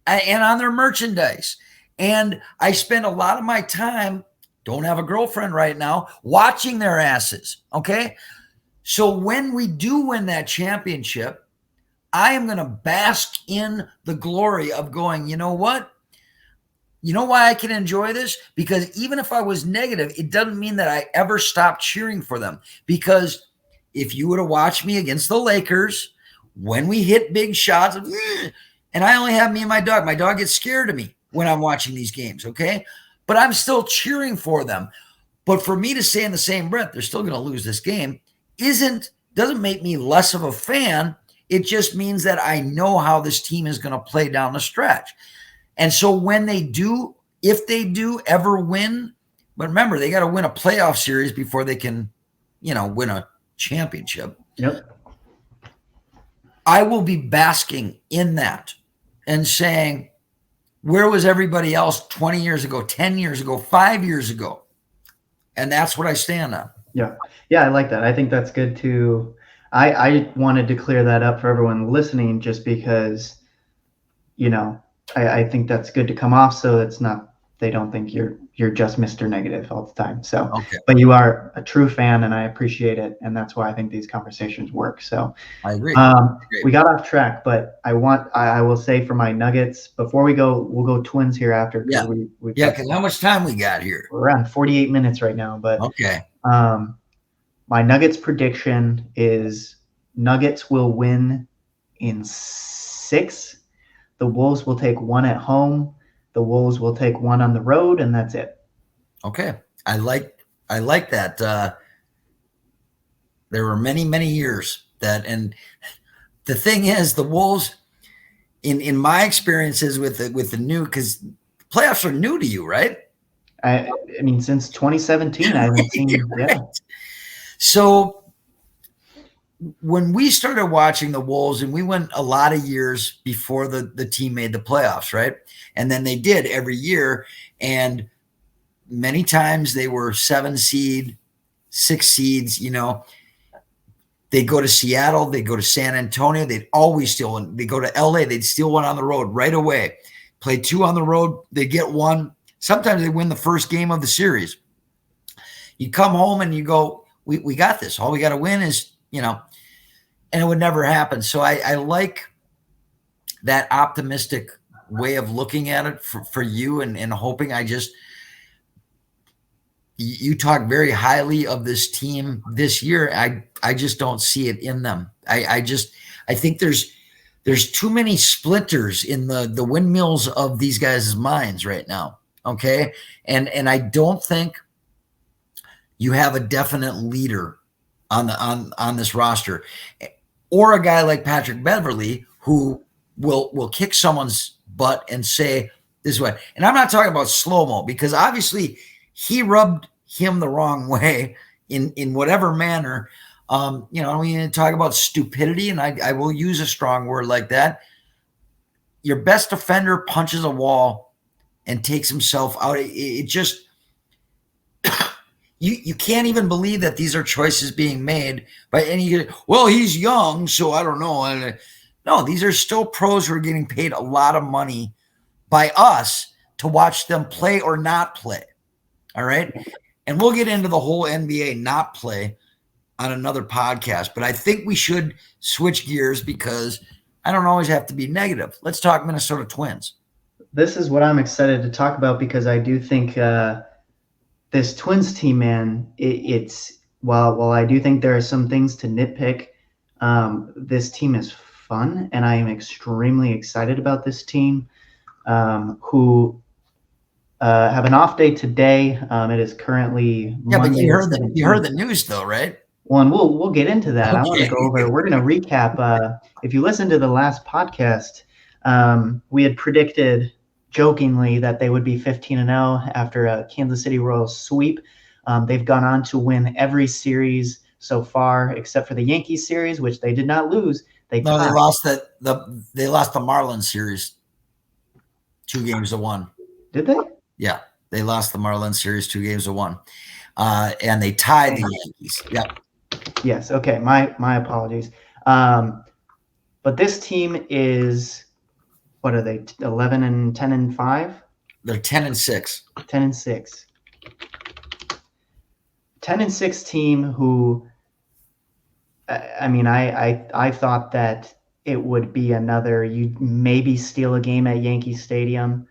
[SPEAKER 1] And on their merchandise. And I spend a lot of my time, don't have a girlfriend right now, watching their asses. Okay. So when we do win that championship, I am going to bask in the glory of going, you know what? You know why I can enjoy this? Because even if I was negative, it doesn't mean that I ever stopped cheering for them. Because if you would have watched me against the Lakers, when we hit big shots, and I only have me and my dog gets scared of me when I'm watching these games, okay? But I'm still cheering for them. But for me to say in the same breath, they're still going to lose this game, doesn't make me less of a fan. It just means that I know how this team is going to play down the stretch. And so when they do, if they do ever win, but remember, they got to win a playoff series before they can, win a championship.
[SPEAKER 2] Yep.
[SPEAKER 1] I will be basking in that and saying, where was everybody else 20 years ago, 10 years ago, 5 years ago? And that's what I stand on.
[SPEAKER 2] Yeah. Yeah, I like that. I think that's good too. I wanted to clear that up for everyone listening, just because, I think that's good to come off, so it's not, they don't think you're just Mr. Negative all the time. So, okay. But you are a true fan, and I appreciate it, and that's why I think these conversations work. So
[SPEAKER 1] I agree.
[SPEAKER 2] We got off track, but I will say for my Nuggets, before we go, we'll go Twins here after.
[SPEAKER 1] Yeah. Because how much time we got here?
[SPEAKER 2] We're around 48 minutes right now, but
[SPEAKER 1] okay.
[SPEAKER 2] My Nuggets prediction is Nuggets will win in 6. The Wolves will take 1 at home. The Wolves will take 1 on the road, and that's it.
[SPEAKER 1] Okay. I like that. There were many, many years that, and the thing is, the Wolves, in my experiences with the new, because playoffs are new to you, right?
[SPEAKER 2] I mean, since 2017, I haven't seen. Right. Yeah.
[SPEAKER 1] So when we started watching the Wolves, and we went a lot of years before the team made the playoffs, right? And then they did every year. And many times they were 7 seed, 6 seeds, They'd go to Seattle, they'd go to San Antonio, they'd always steal one. They go to LA, they'd steal 1 on the road right away. Play 2 on the road, they get 1. Sometimes they win the first game of the series. You come home and you go, we got this. All we got to win is, and it would never happen. So I like that optimistic way of looking at it for you, and hoping you talk very highly of this team this year. I just don't see it in them. I think there's too many splinters in the windmills of these guys' minds right now. Okay. And I don't think you have a definite leader on this roster, or a guy like Patrick Beverley, who will kick someone's butt and say this way. And I'm not talking about slow-mo, because obviously he rubbed him the wrong way in whatever manner. You know, we need to talk about stupidity, and I will use a strong word like that. Your best defender punches a wall and takes himself out. It just, you can't even believe that these are choices being made by any. Well, he's young, so I don't know. No, these are still pros who are getting paid a lot of money by us to watch them play or not play. All right. And we'll get into the whole NBA not play on another podcast, but I think we should switch gears because I don't always have to be negative. Let's talk Minnesota Twins.
[SPEAKER 2] This is what I'm excited to talk about, because I do think this Twins team, man, it's while I do think there are some things to nitpick, this team is fun, and I am extremely excited about this team, who have an off day today. It is currently Monday.
[SPEAKER 1] But you heard the news though, right?
[SPEAKER 2] Well, and we'll get into that.
[SPEAKER 1] Okay.
[SPEAKER 2] I want to go over. We're going to recap. If you listen to the last podcast, we had predicted jokingly that they would be 15-0 after a Kansas City Royals sweep. They've gone on to win every series so far except for the Yankees series, which they did not lose.
[SPEAKER 1] They lost the Marlins series 2-1.
[SPEAKER 2] Did they?
[SPEAKER 1] Yeah, they lost the Marlins series 2-1, and they tied the Yankees. Yep.
[SPEAKER 2] Yes. Okay. My apologies. But this team is, what are they? 11-10-5.
[SPEAKER 1] They're 10-6.
[SPEAKER 2] 10-6. 10-6 team who, I mean, I thought that it would be another, you'd maybe steal a game at Yankee Stadium.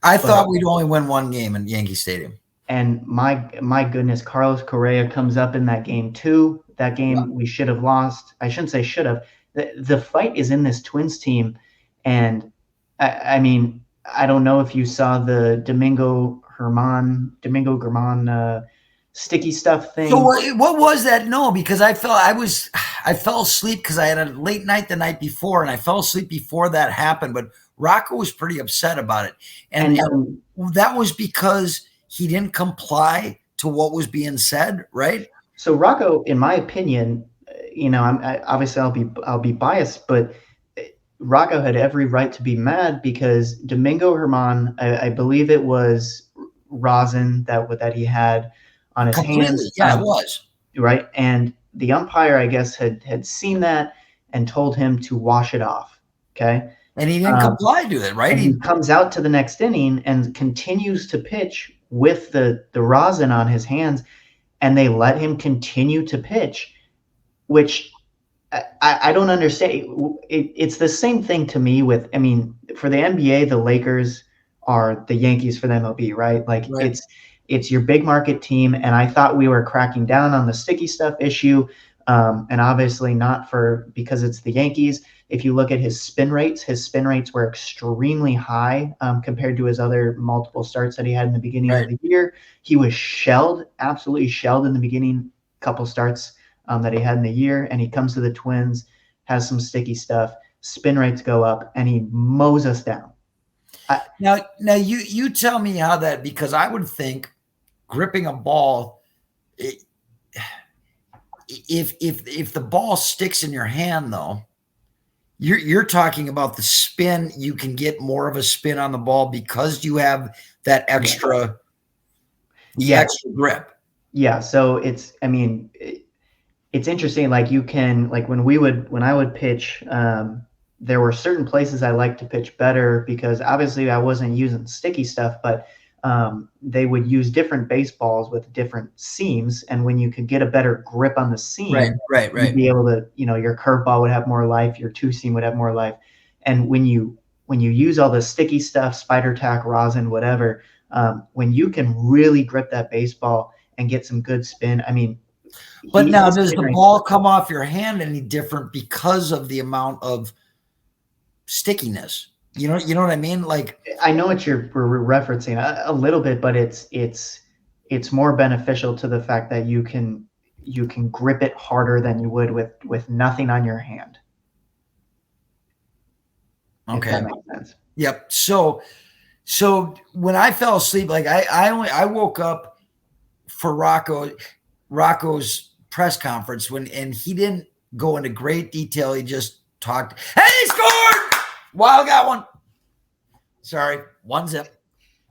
[SPEAKER 1] I thought we'd only win one game in Yankee Stadium.
[SPEAKER 2] And my goodness, Carlos Correa comes up in that game too. That game we should have lost. I shouldn't say should have. The fight is in this Twins team. And I mean, I don't know if you saw the Domingo Germán sticky stuff thing.
[SPEAKER 1] So what was that? No, because I fell asleep because I had a late night the night before, and I fell asleep before that happened. But Rocco was pretty upset about it, and that was because he didn't comply to what was being said, right?
[SPEAKER 2] So Rocco, in my opinion, you know, obviously I'll be biased, but Rocco had every right to be mad because Domingo Germán, I believe it was rosin that he had on his hands.
[SPEAKER 1] Yeah, it was.
[SPEAKER 2] Right. And the umpire, I guess, had seen that and told him to wash it off. Okay.
[SPEAKER 1] And he didn't comply to it, right?
[SPEAKER 2] He comes out to the next inning and continues to pitch with the rosin on his hands, and they let him continue to pitch, which I don't understand. It's the same thing to me with, I mean, for the NBA, the Lakers are the Yankees for the MLB, right? Like it's your big market team. And I thought we were cracking down on the sticky stuff issue. And obviously not because it's the Yankees. If you look at his spin rates were extremely high compared to his other multiple starts that he had in the beginning of the year. He was absolutely shelled in the beginning couple starts that he had in the year, and he comes to the Twins, has some sticky stuff, spin rates go up, and he mows us down.
[SPEAKER 1] Now you tell me how that, because I would think gripping a ball, if the ball sticks in your hand, though, you're talking about the spin. You can get more of a spin on the ball because you have that extra grip.
[SPEAKER 2] Yeah. So it's interesting. Like you can, like when I would pitch, there were certain places I liked to pitch better because obviously I wasn't using sticky stuff, but they would use different baseballs with different seams. And when you could get a better grip on the seam, you'd be able to, your curveball would have more life, your two seam would have more life. And when you use all the sticky stuff, spider tack, rosin, whatever, when you can really grip that baseball and get some good spin, I mean,
[SPEAKER 1] but now does the ball come off your hand any different because of the amount of stickiness? You know what I mean? Like,
[SPEAKER 2] I know what we're referencing a little bit, but it's more beneficial to the fact that you can grip it harder than you would with nothing on your hand. if
[SPEAKER 1] Okay.
[SPEAKER 2] that makes sense.
[SPEAKER 1] Yep. So when I fell asleep, like I woke up for Rocco's press conference and he didn't go into great detail. He just talked. Hey, he scored! Wild got one. Sorry, 1-0.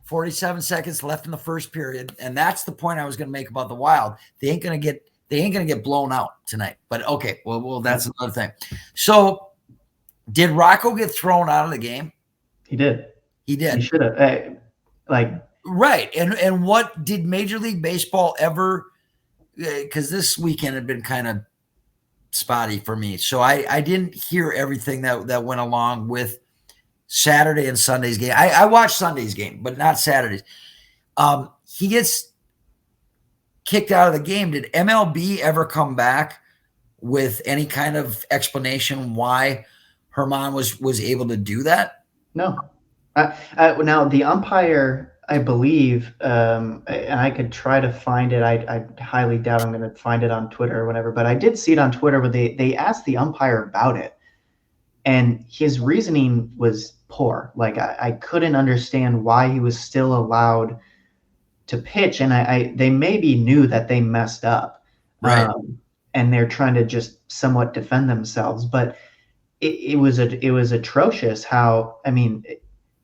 [SPEAKER 1] 47 seconds left in the first period, and that's the point I was going to make about the Wild. They ain't going to get blown out tonight. But okay, well, that's another thing. So, did Rocco get thrown out of the game?
[SPEAKER 2] He did.
[SPEAKER 1] He did.
[SPEAKER 2] He should have.
[SPEAKER 1] Right. And what did Major League Baseball ever? Because this weekend had been kind of spotty for me, so I didn't hear everything that went along with Saturday and Sunday's game. I watched Sunday's game, but not Saturday's. He gets kicked out of the game. Did MLB ever come back with any kind of explanation why Herman was able to do that?
[SPEAKER 2] No. Now the umpire, I believe, and I could try to find it. I highly doubt I'm going to find it on Twitter or whatever, but I did see it on Twitter where they asked the umpire about it, and his reasoning was poor. Like I couldn't understand why he was still allowed to pitch, and they maybe knew that they messed up,
[SPEAKER 1] Right.
[SPEAKER 2] And they're trying to just somewhat defend themselves, but it was atrocious. How, I mean,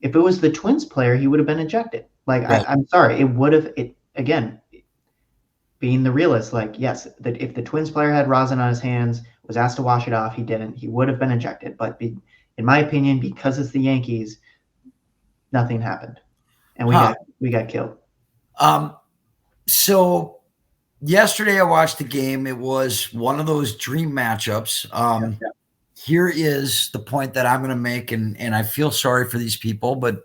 [SPEAKER 2] if it was the Twins player, he would have been ejected. Like
[SPEAKER 1] Right.
[SPEAKER 2] I'm sorry, it would have. It again, being the realist, like yes, that if the Twins player had rosin on his hands, was asked to wash it off, he didn't. He would have been ejected. But in my opinion, because it's the Yankees, nothing happened, and we got killed.
[SPEAKER 1] So yesterday I watched the game. It was one of those dream matchups. Here is the point that I'm going to make, and I feel sorry for these people, but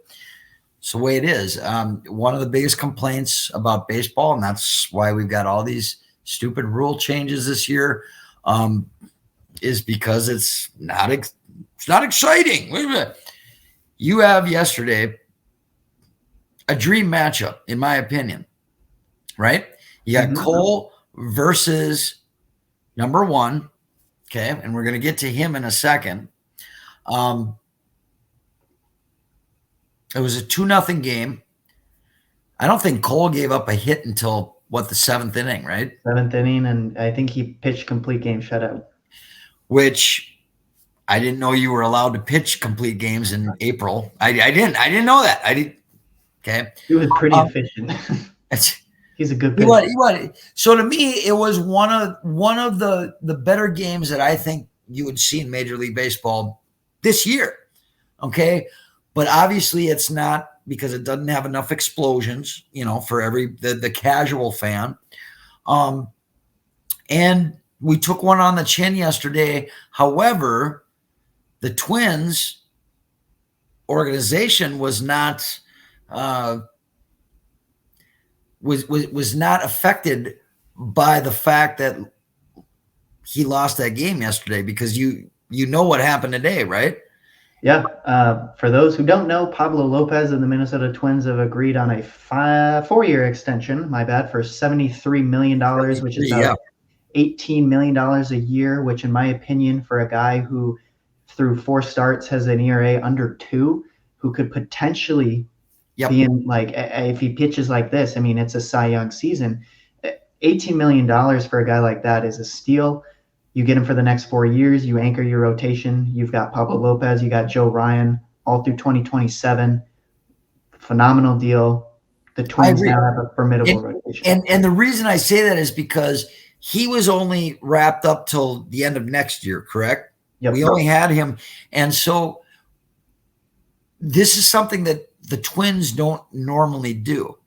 [SPEAKER 1] it's the way it is. One of the biggest complaints about baseball, and that's why we've got all these stupid rule changes this year, is because it's not exciting. Wait a minute. You have yesterday a dream matchup, in my opinion, right? You got Cole versus number one. Okay, and we're going to get to him in a second. It was a 2-0 game. I don't think Cole gave up a hit until, the seventh inning, right?
[SPEAKER 2] Seventh inning, and I think he pitched complete game shutout.
[SPEAKER 1] Which I didn't know you were allowed to pitch complete games in April. I didn't know that. Okay.
[SPEAKER 2] He was pretty efficient. He's a good
[SPEAKER 1] pitcher. So to me, it was one of the better games that I think you would see in Major League Baseball this year. Okay. But obviously it's not, because it doesn't have enough explosions, for the casual fan. And we took one on the chin yesterday. However, the Twins organization was not was not affected by the fact that he lost that game yesterday, because you know what happened today, right?
[SPEAKER 2] Yeah. For those who don't know, Pablo Lopez and the Minnesota Twins have agreed on a 4-year extension, for $73 million, which is about $18 million a year, which in my opinion, for a guy who through 4 starts has an ERA under 2, who could potentially be in, if he pitches like this, I mean, it's a Cy Young season. $18 million for a guy like that is a steal. You get him for the next 4 years. You anchor your rotation. You've got Pablo Lopez. You got Joe Ryan all through 2027. Phenomenal deal. The Twins now have a formidable rotation.
[SPEAKER 1] And the reason I say that is because he was only wrapped up till the end of next year, correct?
[SPEAKER 2] Yep.
[SPEAKER 1] We only had him. And so this is something that the Twins don't normally do,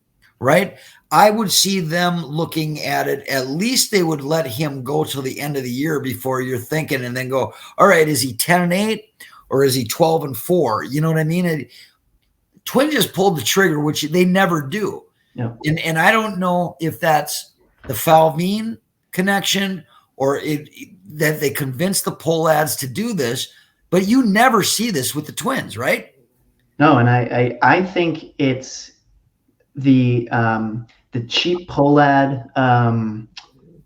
[SPEAKER 1] right? I would see them looking at it. At least they would let him go till the end of the year before you're thinking, and then go, all right, is he 10-8 or is he 12-4? You know what I mean? Twins just pulled the trigger, which they never do.
[SPEAKER 2] Yeah.
[SPEAKER 1] And I don't know if that's the Falveen connection or that they convinced the poll ads to do this, but you never see this with the Twins, right?
[SPEAKER 2] No, and I think it's the cheap poll ad.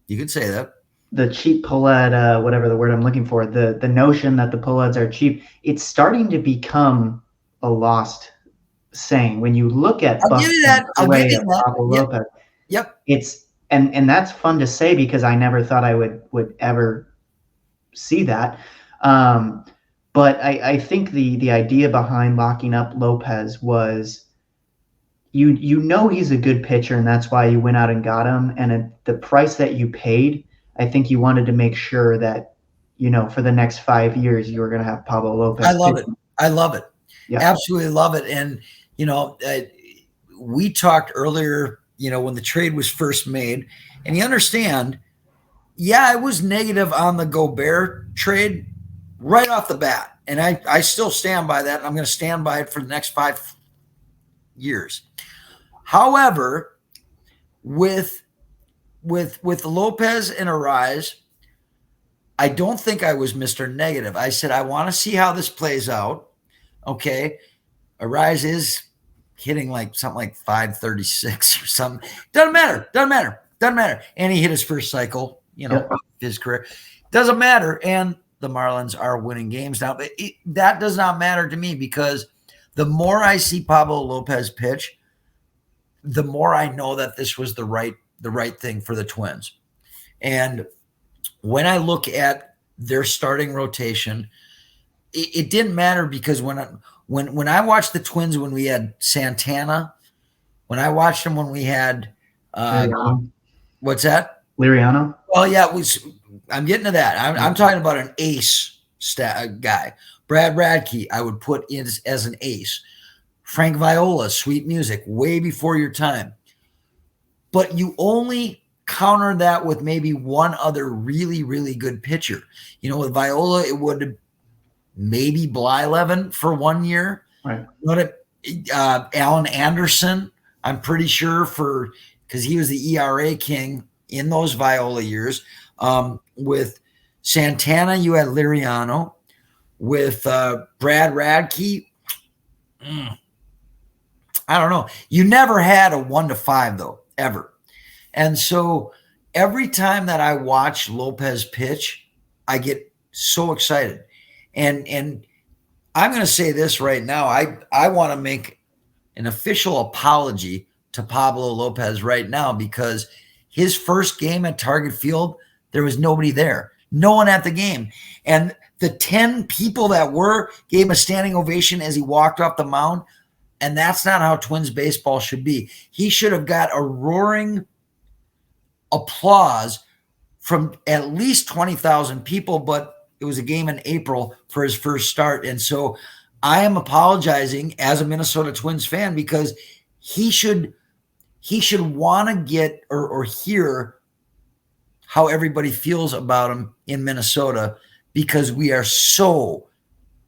[SPEAKER 1] You could say that.
[SPEAKER 2] the cheap pull-out, whatever the word I'm looking for, the notion that the pull-outs are cheap, it's starting to become a lost saying. When you look at
[SPEAKER 1] I'll give you
[SPEAKER 2] Buxton's
[SPEAKER 1] that. I'll give
[SPEAKER 2] way
[SPEAKER 1] you
[SPEAKER 2] of
[SPEAKER 1] that.
[SPEAKER 2] Pablo
[SPEAKER 1] Yep.
[SPEAKER 2] Lopez,
[SPEAKER 1] Yep.
[SPEAKER 2] it's and that's fun to say because I never thought I would ever see that. But I think the idea behind locking up Lopez was you know he's a good pitcher and that's why you went out and got him. And at the price that you paid, I think you wanted to make sure that for the next 5 years you were going to have Pablo Lopez.
[SPEAKER 1] I love it. I love it.
[SPEAKER 2] Yeah.
[SPEAKER 1] Absolutely love it. And we talked earlier, when the trade was first made, and you understand, yeah, I was negative on the Gobert trade right off the bat. And I still stand by that. And I'm going to stand by it for the next 5 years. However, with Lopez and Arise, I don't think I was Mr. Negative. I said, I want to see how this plays out. Okay. Arise is hitting like something like 536 or something. Doesn't matter. And he hit his first cycle, his career. Doesn't matter. And the Marlins are winning games now. But that does not matter to me because the more I see Pablo Lopez pitch, the more I know that this was the right thing for the Twins. And when I look at their starting rotation, it didn't matter because when I watched the Twins when we had Santana, when I watched them when we had what's that?
[SPEAKER 2] Liriano.
[SPEAKER 1] Well, yeah, I'm getting to that. I'm talking about an ace guy. Brad Radke, I would put in as an ace. Frank Viola, Sweet Music, way before your time. But you only counter that with maybe one other really, really good pitcher. With Viola, it would maybe Blyleven for 1 year.
[SPEAKER 2] Right.
[SPEAKER 1] Alan Anderson, I'm pretty sure because he was the ERA king in those Viola years. With Santana, you had Liriano. With Brad Radke, I don't know. You never had a 1-5 though, ever. And so every time that I watch Lopez pitch, I get so excited. And I'm going to say this right now. I want to make an official apology to Pablo Lopez right now because his first game at Target Field, there was nobody there. No one at the game. And the 10 people that gave him a standing ovation as he walked off the mound. And that's not how Twins baseball should be. He should have got a roaring applause from at least 20,000 people, but it was a game in April for his first start. And so I am apologizing as a Minnesota Twins fan because he should want to get or hear how everybody feels about him in Minnesota because we are so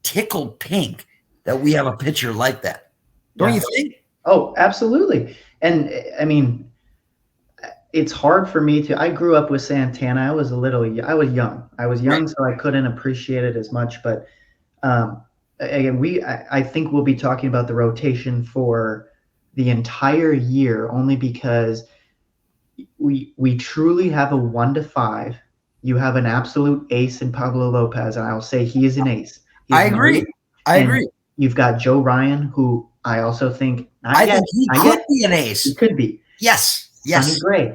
[SPEAKER 1] tickled pink that we have a pitcher like that. Don't you think?
[SPEAKER 2] Oh, absolutely. And I mean, it's hard for me I grew up with Santana. I was young. Right. So I couldn't appreciate it as much. But again, I think we'll be talking about the rotation for the entire year only because we truly have a 1-5. You have an absolute ace in Pablo Lopez, and I'll say he is an ace.
[SPEAKER 1] I agree.
[SPEAKER 2] You've got Joe Ryan, who I also think
[SPEAKER 1] think he could be an ace.
[SPEAKER 2] He could be.
[SPEAKER 1] Yes.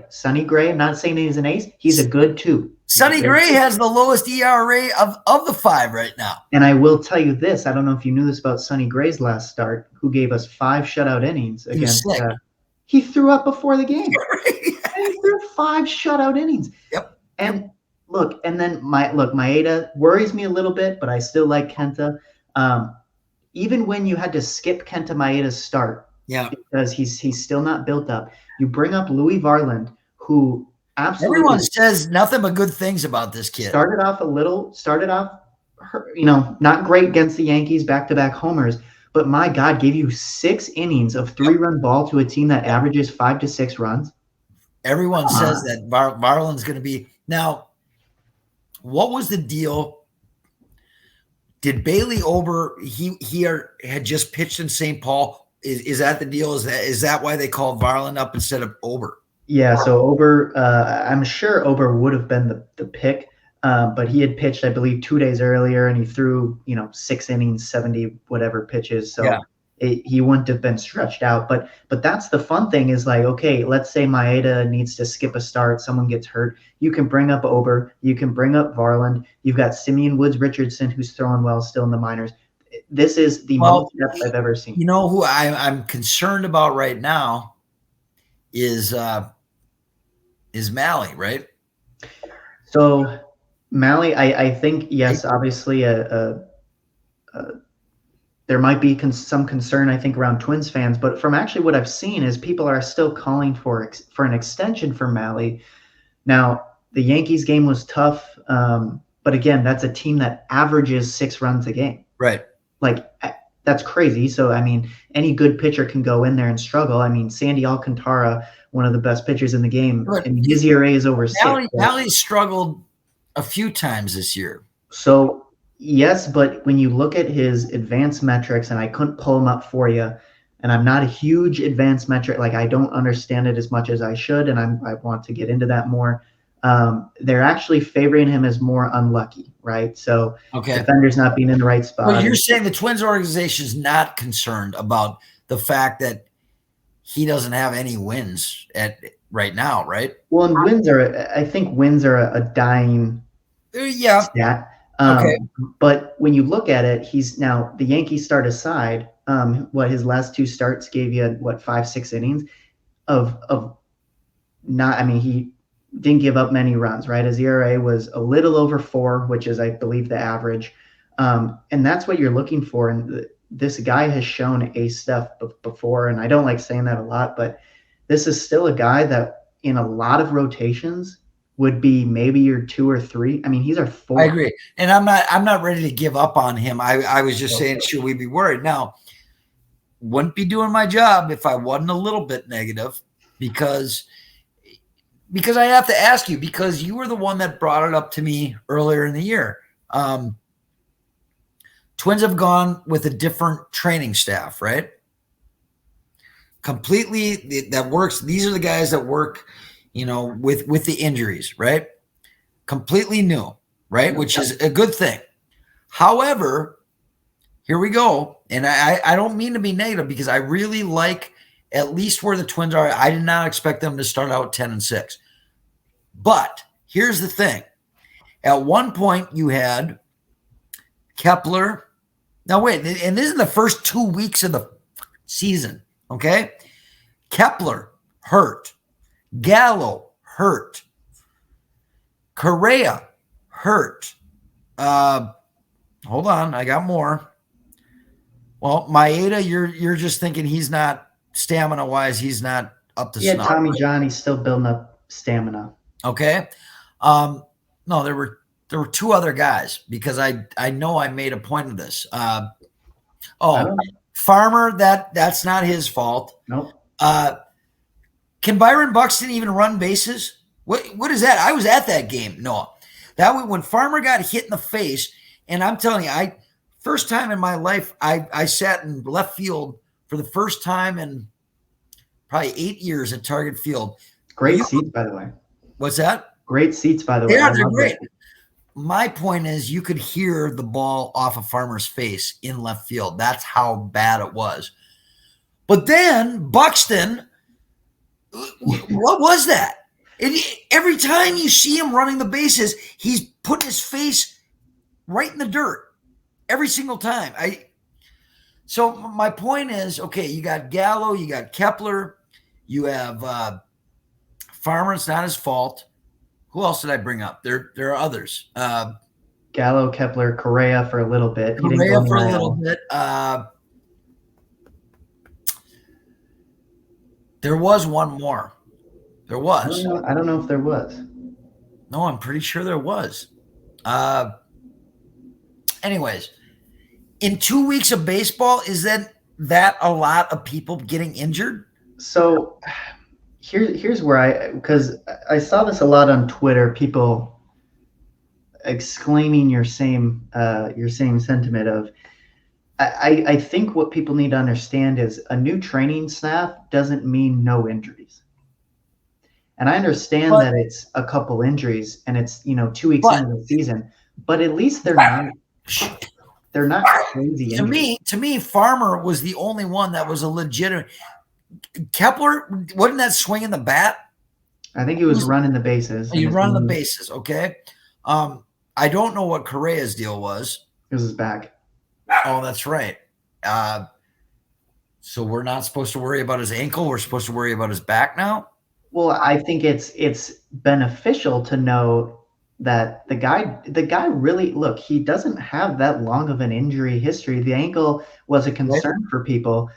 [SPEAKER 2] Sonny Gray. I'm not saying he's an ace. He's a good 2.
[SPEAKER 1] Sonny Gray has the lowest ERA of the 5 right now.
[SPEAKER 2] And I will tell you this. I don't know if you knew this about Sonny Gray's last start, who gave us 5 shutout innings against. He threw up before the game. He threw 5 shutout innings.
[SPEAKER 1] Yep.
[SPEAKER 2] And look, and then Maeda worries me a little bit, but I still like Kenta. Even when you had to skip Kenta Maeda's start, because he's still not built up, you bring up Louis Varland, who absolutely
[SPEAKER 1] everyone says nothing but good things about this kid.
[SPEAKER 2] Started off not great against the Yankees, back-to-back homers, but my God, gave you 6 innings of 3-run ball to a team that averages 5 to 6 runs.
[SPEAKER 1] Everyone says that Varland's going to be now. What was the deal? Did Bailey Ober? He had just pitched in St. Paul. Is that the deal? Is that why they called Varland up instead of Ober?
[SPEAKER 2] Yeah, so Ober, I'm sure Ober would have been the pick, but he had pitched, I believe, 2 days earlier, and he threw 6 innings, 70 whatever pitches,
[SPEAKER 1] Yeah.
[SPEAKER 2] so he wouldn't have been stretched out. But that's the fun thing is like, okay, let's say Maeda needs to skip a start, someone gets hurt, you can bring up Ober, you can bring up Varland, you've got Simeon Woods Richardson who's throwing well still in the minors. This is the
[SPEAKER 1] Well,
[SPEAKER 2] most depth I've ever seen.
[SPEAKER 1] you know who I'm concerned about right now is Mally, right?
[SPEAKER 2] So Mally, I think yes, obviously there might be some concern, I think, around Twins fans, but from actually what I've seen is people are still calling for an extension for Mally. Now, the Yankees game was tough, but again, that's a team that averages 6 runs a game.
[SPEAKER 1] Right.
[SPEAKER 2] Like that's crazy. So I mean, any good pitcher can go in there and struggle. I mean, Sandy Alcantara, one of the best pitchers in the game, and his ERA is over 6.
[SPEAKER 1] Mally struggled a few times this year.
[SPEAKER 2] So yes, but when you look at his advanced metrics, and I couldn't pull them up for you, and I'm not a huge advanced metric, like I don't understand it as much as I should, and I want to get into that more. They're actually favoring him as more unlucky, right? So defenders not being in the right spot.
[SPEAKER 1] Well, you're saying the Twins organization is not concerned about the fact that he doesn't have any wins right now, right?
[SPEAKER 2] Well, and I think wins are a dying stat. But when you look at it, he's now the Yankees start aside. His last 2 starts gave you 5-6 innings of not. I mean, he didn't give up many runs, right? His ERA was a little over 4, which is, I believe, the average. And that's what you're looking for. And this guy has shown ace stuff before, and I don't like saying that a lot, but this is still a guy that in a lot of rotations would be maybe your 2 or 3. I mean, he's our 4.
[SPEAKER 1] I agree. And I'm not ready to give up on him. I was just saying, should we be worried? Now, wouldn't be doing my job if I wasn't a little bit negative because I have to ask you, because you were the one that brought it up to me earlier in the year. Twins have gone with a different training staff, right? Completely that works. These are the guys that work, with the injuries, right? Completely new, right? Which is a good thing. However, here we go. And I don't mean to be negative because I really like at least where the Twins are. I did not expect them to start out 10-6. But here's the thing. At one point you had Kepler. Now wait, and this is the first 2 weeks of the season, okay? Kepler hurt. Gallo hurt. Correa hurt. Hold on, I got more. Well, Maeda, you're just thinking he's not stamina-wise, he's not up to snuff.
[SPEAKER 2] Yeah, Tommy John, he's still building up stamina.
[SPEAKER 1] Okay. No, there were 2 other guys because I know I made a point of this. Farmer, that's not his fault.
[SPEAKER 2] Nope.
[SPEAKER 1] Can Byron Buxton even run bases? What is that? I was at that game, Noah. That when Farmer got hit in the face, and I'm telling you, first time in my life, I sat in left field for the first time in probably 8 years at Target Field.
[SPEAKER 2] Great seats, by the way.
[SPEAKER 1] What's that?
[SPEAKER 2] Great seats, by the way.
[SPEAKER 1] Yeah, they're great. My point is you could hear the ball off of Farmer's face in left field. That's how bad it was. But then Buxton, what was that? Every time you see him running the bases, he's putting his face right in the dirt every single time. So my point is, okay, you got Gallo, you got Kepler, you have Farmer. It's not his fault. Who else did I bring up? There are others.
[SPEAKER 2] Gallo, Kepler, Correa for a little bit.
[SPEAKER 1] Correa for a little bit. There was one more. There was.
[SPEAKER 2] I don't know if there was.
[SPEAKER 1] No, I'm pretty sure there was. Anyways, in 2 weeks of baseball, is that a lot of people getting injured?
[SPEAKER 2] So here's where because I saw this a lot on Twitter, people exclaiming your same sentiment of, I think what people need to understand is a new training staff doesn't mean no injuries. And I understand
[SPEAKER 1] But
[SPEAKER 2] that it's a couple injuries and it's 2 weeks
[SPEAKER 1] but
[SPEAKER 2] into the season, but at least they're not crazy injuries.
[SPEAKER 1] to me, Farmer was the only one that was a legitimate. Kepler wasn't that swinging the bat?
[SPEAKER 2] I think he was running the bases. And
[SPEAKER 1] You run the bases, okay. I don't know what Correa's deal was.
[SPEAKER 2] It was his back.
[SPEAKER 1] Oh, that's right. So we're not supposed to worry about his ankle. We're supposed to worry about his back now.
[SPEAKER 2] Well, I think it's beneficial to know that the guy really, look, he doesn't have that long of an injury history. The ankle was a concern for people,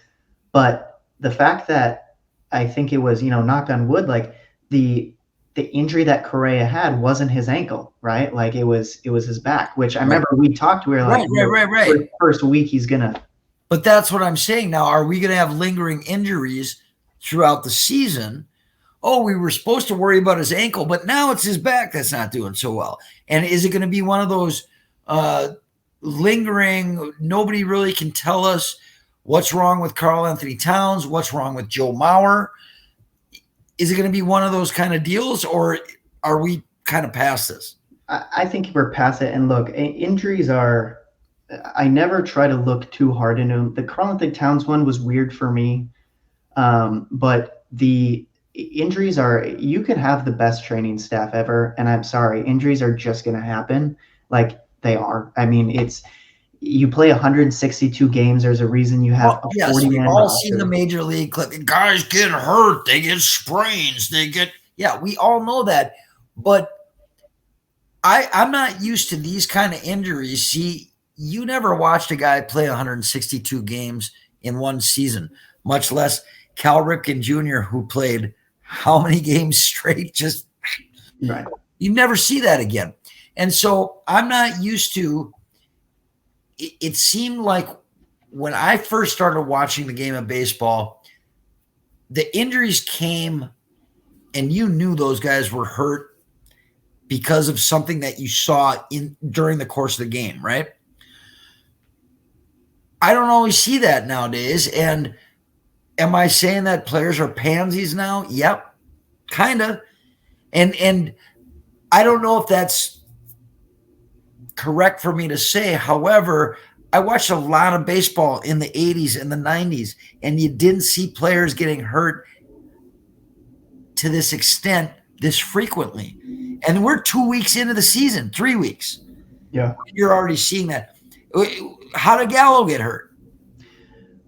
[SPEAKER 2] but the fact that I think it was, knock on wood, like the injury that Correa had wasn't his ankle, right? Like it was his back, which I remember we talked, we were like,
[SPEAKER 1] right.
[SPEAKER 2] First week he's gonna.
[SPEAKER 1] But that's what I'm saying now. Are we going to have lingering injuries throughout the season? Oh, we were supposed to worry about his ankle, but now it's his back that's not doing so well. And is it going to be one of those lingering, nobody really can tell us what's wrong with Karl Anthony Towns, what's wrong with Joe Mauer? Is it going to be one of those kind of deals, or are we kind of past this?
[SPEAKER 2] I think we're past it. And look, injuries are, I never try to look too hard into them. The Karl Anthony Towns one was weird for me. But the injuries are, you could have the best training staff ever, and I'm sorry, injuries are just going to happen. Like they are. I mean, you play 162 games. There's a reason you have a 40-man
[SPEAKER 1] we've all
[SPEAKER 2] roster.
[SPEAKER 1] seen the major league clip. Guys get hurt. They get sprains. We all know that. But I'm not used to these kind of injuries. See, you never watched a guy play 162 games in one season, much less Cal Ripken Jr., who played how many games straight? Just
[SPEAKER 2] right.
[SPEAKER 1] You never see that again. And so I'm not used to it seemed like when I first started watching the game of baseball, the injuries came and you knew those guys were hurt because of something that you saw during the course of the game, right? I don't always see that nowadays. And am I saying that players are pansies now? Yep, kind of. And I don't know if that's correct for me to say. However, I watched a lot of baseball in the 80s and the 90s, and you didn't see players getting hurt to this extent this frequently. And we're 2 weeks into the season, 3 weeks.
[SPEAKER 2] Yeah.
[SPEAKER 1] You're already seeing that. How did Gallo get hurt?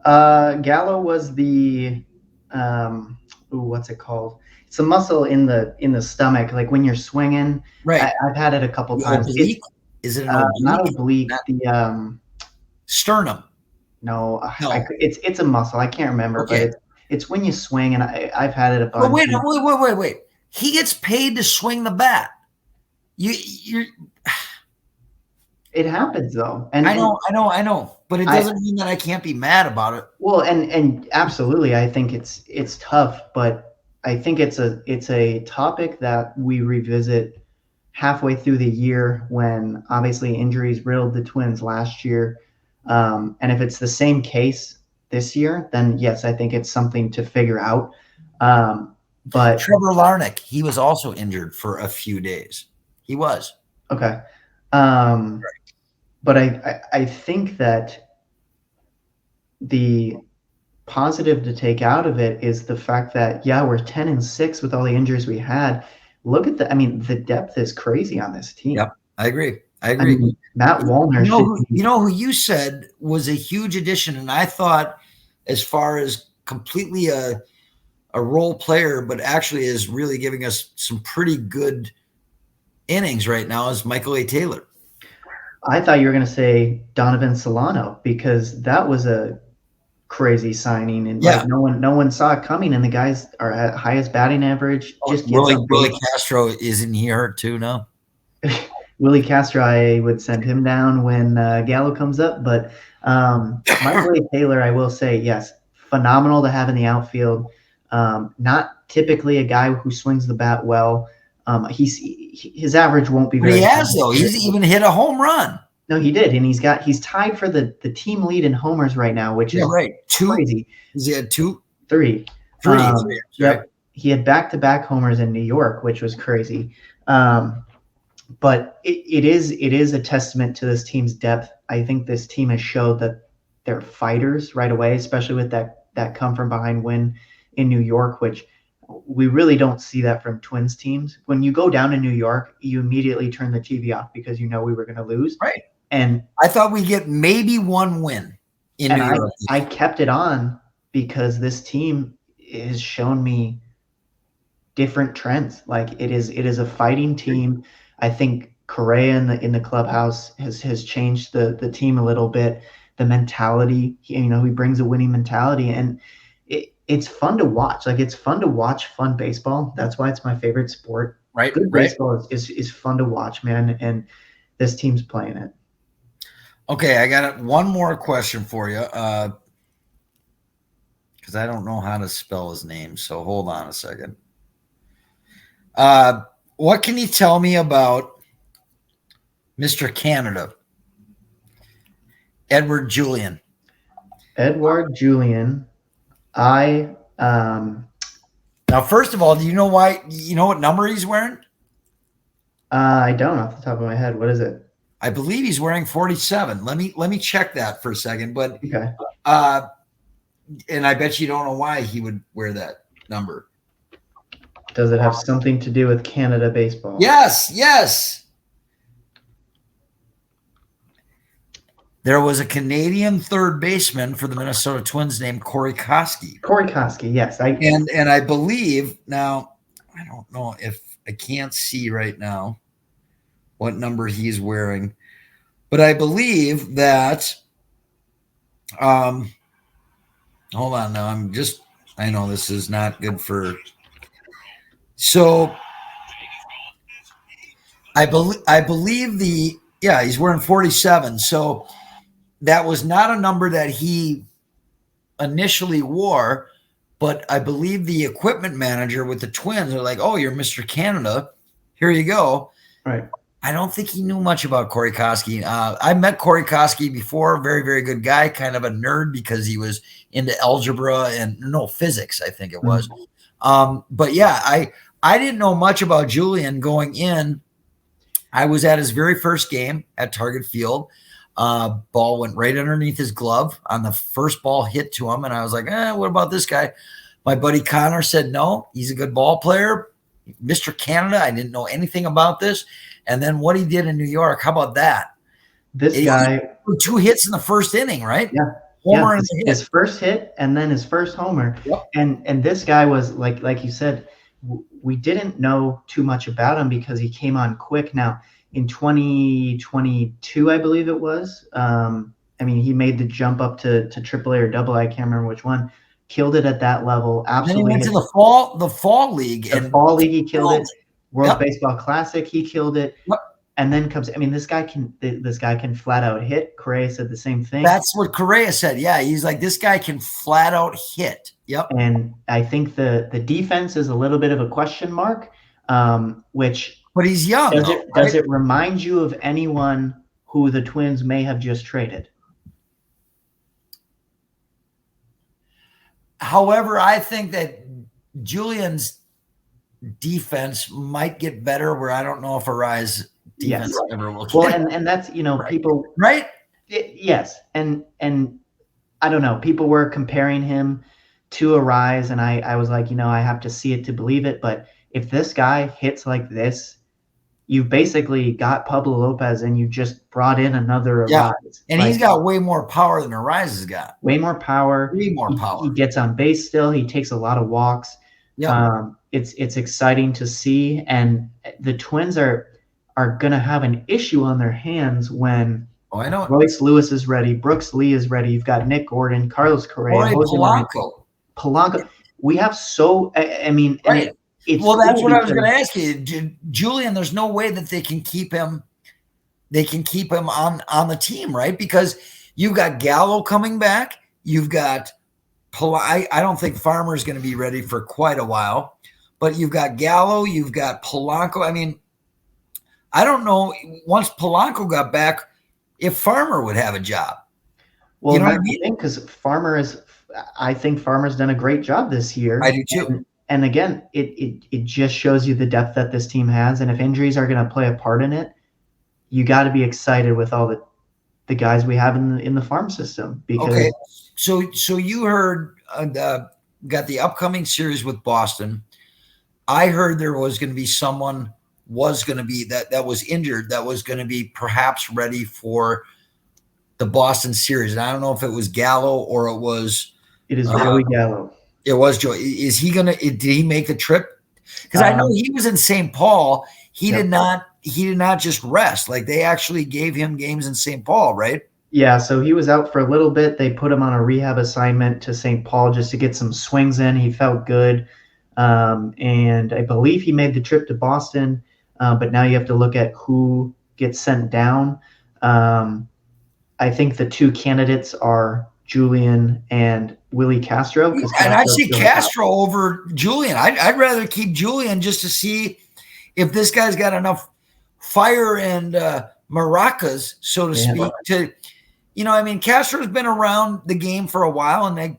[SPEAKER 2] Gallo was the what's it called? It's a muscle in the stomach, like when you're swinging.
[SPEAKER 1] Right.
[SPEAKER 2] I've had it a couple times.
[SPEAKER 1] Is it an oblique?
[SPEAKER 2] Not oblique. The
[SPEAKER 1] sternum.
[SPEAKER 2] No. It's a muscle. I can't remember,
[SPEAKER 1] okay.
[SPEAKER 2] But it's when you swing, and I've had it a bunch.
[SPEAKER 1] Wait. He gets paid to swing the bat. You're.
[SPEAKER 2] It happens though,
[SPEAKER 1] and I know, but it doesn't mean that I can't be mad about it.
[SPEAKER 2] Well, and absolutely, I think it's tough, but I think it's a topic that we revisit halfway through the year when obviously injuries riddled the Twins last year, and if it's the same case this year, then yes, I think it's something to figure out. But
[SPEAKER 1] Trevor Larnach, he was also injured for a few days. He was
[SPEAKER 2] okay. But I think that the positive to take out of it is the fact that, yeah, we're 10-6 with all the injuries we had. Look at the depth is crazy on this team.
[SPEAKER 1] Yep, I agree. I mean,
[SPEAKER 2] Matt Wallner.
[SPEAKER 1] You know who you said was a huge addition, and I thought as far as completely a role player, but actually is really giving us some pretty good innings right now is Michael A. Taylor.
[SPEAKER 2] I thought you were going to say Donovan Solano because that was a crazy signing, and like no one saw it coming. And the guys are at highest batting average. Just
[SPEAKER 1] Willie Castro isn't here too now.
[SPEAKER 2] Willie Castro, I would send him down when Gallo comes up. But Michael A. Taylor, I will say, yes, phenomenal to have in the outfield. Not typically a guy who swings the bat well. His average won't be very.
[SPEAKER 1] But he has though. He's even hit a home run.
[SPEAKER 2] No, he did, and he's tied for the team lead in homers right now, which is
[SPEAKER 1] right.
[SPEAKER 2] Crazy.
[SPEAKER 1] Is he at 2?
[SPEAKER 2] 3.
[SPEAKER 1] Three.
[SPEAKER 2] Yep. he had back-to-back homers in New York, which was crazy. But it is a testament to this team's depth. I think this team has showed that they're fighters right away, especially with that come from behind win in New York, which we really don't see that from Twins teams. When you go down in New York, you immediately turn the TV off because you know we were going to lose.
[SPEAKER 1] Right.
[SPEAKER 2] And
[SPEAKER 1] I thought we'd get maybe one win in New York.
[SPEAKER 2] I kept it on because this team has shown me different trends. Like it is a fighting team. I think Correa in the clubhouse has changed the team a little bit. The mentality, he brings a winning mentality, and it's fun to watch. Like it's fun to watch fun baseball. That's why it's my favorite sport.
[SPEAKER 1] Right.
[SPEAKER 2] Good baseball is fun to watch, man. And this team's playing it.
[SPEAKER 1] Okay, I got one more question for you. Because I don't know how to spell his name. So hold on a second. What can you tell me about Mr. Canada, Edouard Julien?
[SPEAKER 2] Edouard Julien. Now,
[SPEAKER 1] first of all, do you know why? You know what number he's wearing?
[SPEAKER 2] I don't off the top of my head. What is it?
[SPEAKER 1] I believe he's wearing 47. Let me check that for a second. But
[SPEAKER 2] okay.
[SPEAKER 1] And I bet you don't know why he would wear that number.
[SPEAKER 2] Does it have something to do with Canada baseball?
[SPEAKER 1] Yes. There was a Canadian third baseman for the Minnesota Twins named Corey Koski.
[SPEAKER 2] Corey Koski, yes.
[SPEAKER 1] And I believe now, I don't know if I can't see right now what number he's wearing, but I believe that hold on now. I know this is not good for. So I believe he's wearing 47. So that was not a number that he initially wore, but I believe the equipment manager with the Twins are like, "Oh, you're Mr. Canada. Here you go."
[SPEAKER 2] Right.
[SPEAKER 1] I don't think he knew much about Corey Koski. I met Corey Koski before. Very, very good guy. Kind of a nerd because he was into algebra and physics, I think it was. Mm-hmm. But yeah, I didn't know much about Julien going in. I was at his very first game at Target Field. Ball went right underneath his glove on the first ball hit to him. And I was like, what about this guy? My buddy Connor said, no, he's a good ball player. Mr. Canada, I didn't know anything about this. And then what he did in New York, how about that?
[SPEAKER 2] This guy,
[SPEAKER 1] 2 hits in the first inning, right?
[SPEAKER 2] Yeah.
[SPEAKER 1] Homer
[SPEAKER 2] his first hit and then his first homer.
[SPEAKER 1] Yep.
[SPEAKER 2] And this guy was like you said, we didn't know too much about him because he came on quick. Now in 2022, I believe it was. He made the jump up to AAA or AA. I can't remember which one. Killed it at that level. Absolutely.
[SPEAKER 1] And then he went to the fall league.
[SPEAKER 2] Fall league, he killed it. World Baseball Classic, he killed it.
[SPEAKER 1] Yep.
[SPEAKER 2] And then comes, this guy can flat out hit. Correa said the same thing.
[SPEAKER 1] That's what Correa said. Yeah, he's like, this guy can flat out hit. Yep.
[SPEAKER 2] And I think the defense is a little bit of a question mark, which.
[SPEAKER 1] But he's young.
[SPEAKER 2] Does it remind you of anyone who the Twins may have just traded?
[SPEAKER 1] However, I think that Julien's defense might get better where I don't know if Arai's defense ever will.
[SPEAKER 2] Well, and that's,
[SPEAKER 1] right.
[SPEAKER 2] People.
[SPEAKER 1] Right?
[SPEAKER 2] Yes. And I don't know. People were comparing him to Arai, and I was like, I have to see it to believe it. But if this guy hits like this, you've basically got Pablo Lopez and you just brought in another Arai.
[SPEAKER 1] And he's got way more power than Arai's has got.
[SPEAKER 2] Way more power.
[SPEAKER 1] Way more power.
[SPEAKER 2] He gets on base still. He takes a lot of walks.
[SPEAKER 1] Yeah.
[SPEAKER 2] It's exciting to see. And the Twins are going to have an issue on their hands when
[SPEAKER 1] I know.
[SPEAKER 2] Royce Lewis is ready. Brooks Lee is ready. You've got Nick Gordon, Carlos Correa. Polanco. We have
[SPEAKER 1] right. Well, that's what I was going to ask you, Julien. There's no way that they can keep him. They can keep him on the team, right? Because you've got Gallo coming back. You've got I don't think Farmer's going to be ready for quite a while, but you've got Gallo. You've got Polanco. I don't know. Once Polanco got back, if Farmer would have a job.
[SPEAKER 2] Well, you know what I mean? Because I think Farmer's done a great job this year.
[SPEAKER 1] I do too.
[SPEAKER 2] And again, it just shows you the depth that this team has. And if injuries are going to play a part in it, you got to be excited with all the guys we have in the farm system because
[SPEAKER 1] Okay, so you heard got the upcoming series with Boston. I heard there was going to be someone was going to be that was injured that was going to be perhaps ready for the Boston series. And I don't know if it was Gallo or
[SPEAKER 2] it is Joey Gallo.
[SPEAKER 1] it was Joey. Is he gonna? Did he make the trip? Because I know
[SPEAKER 2] Um,
[SPEAKER 1] he was in St. Paul. He
[SPEAKER 2] Yep.
[SPEAKER 1] did not. He did not just rest. Like they actually gave him games in St. Paul, right?
[SPEAKER 2] Yeah, so he was out for a little bit. They put him on a rehab assignment to St. Paul just to get some swings in. He felt good. And I believe he made the trip to Boston. But now you have to look at who gets sent down. I think the two candidates are Julian and Willie Castro. Because
[SPEAKER 1] And I see Castro over Julian. I'd rather keep Julian just to see if this guy's got enough fire and maracas, so to speak, to, I mean, Castro's been around the game for a while, and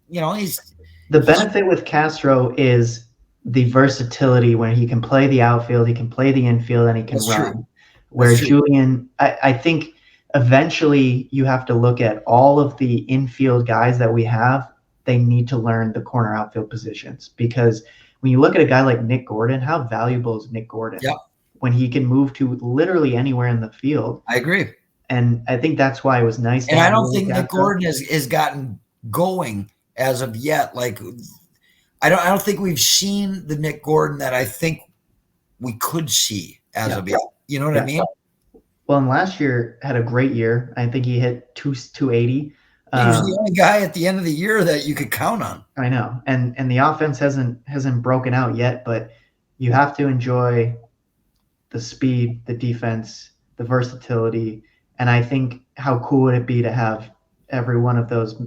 [SPEAKER 1] he's
[SPEAKER 2] the benefit with Castro is the versatility when he can play the outfield, he can play the infield, and he can run.
[SPEAKER 1] True.
[SPEAKER 2] Where Julian, I think eventually you have to look at all of the infield guys that we have. They need to learn the corner outfield positions because when you look at a guy like Nick Gordon, how valuable is Nick Gordon?
[SPEAKER 1] Yep.
[SPEAKER 2] When he can move to literally anywhere in the field.
[SPEAKER 1] I agree.
[SPEAKER 2] And I think that's why it was nice.
[SPEAKER 1] And I don't think Nick Gordon has gotten going as of yet. Like, I don't think we've seen the Nick Gordon that I think we could see as of yet. You know what I mean?
[SPEAKER 2] Well, and last year had a great year. I think he hit 280.
[SPEAKER 1] He was the only guy at the end of the year that you could count on.
[SPEAKER 2] I know, and the offense hasn't broken out yet, but you have to enjoy the speed, the defense, the versatility, and I think how cool would it be to have every one of those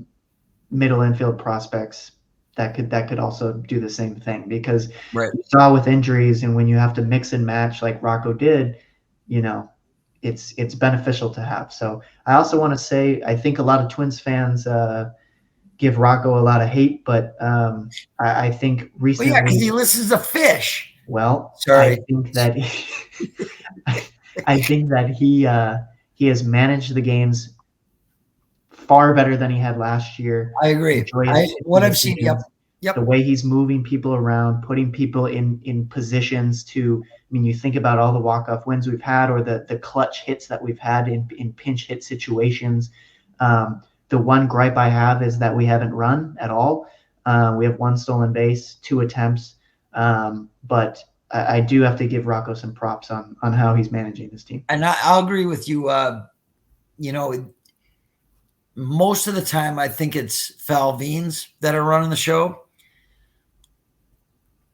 [SPEAKER 2] middle infield prospects that could also do the same thing because you saw with injuries and when you have to mix and match like Rocco did, it's beneficial to have. So I also want to say I think a lot of Twins fans give Rocco a lot of hate, but I think recently,
[SPEAKER 1] because he listens to Fish.
[SPEAKER 2] Well,
[SPEAKER 1] sorry,
[SPEAKER 2] I think that he has managed the games far better than he had last year.
[SPEAKER 1] I agree. What I've seen, yep.
[SPEAKER 2] The way he's moving people around, putting people in positions to. I mean, you think about all the walk-off wins we've had, or the clutch hits that we've had in pinch hit situations. The one gripe I have is that we haven't run at all. We have one stolen base, 2 attempts, but I do have to give Rocco some props on how he's managing this team.
[SPEAKER 1] And I'll agree with you. Most of the time, I think it's Falvines that are running the show.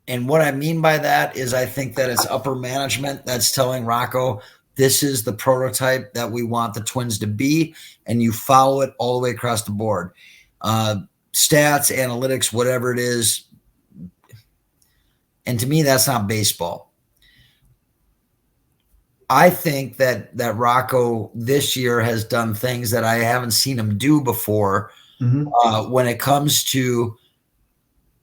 [SPEAKER 1] And what I mean by that is I think that it's upper management that's telling Rocco, this is the prototype that we want the Twins to be, and you follow it all the way across the board. Stats, analytics, whatever it is. And to me, that's not baseball. I think that Rocco this year has done things that I haven't seen him do before when it comes to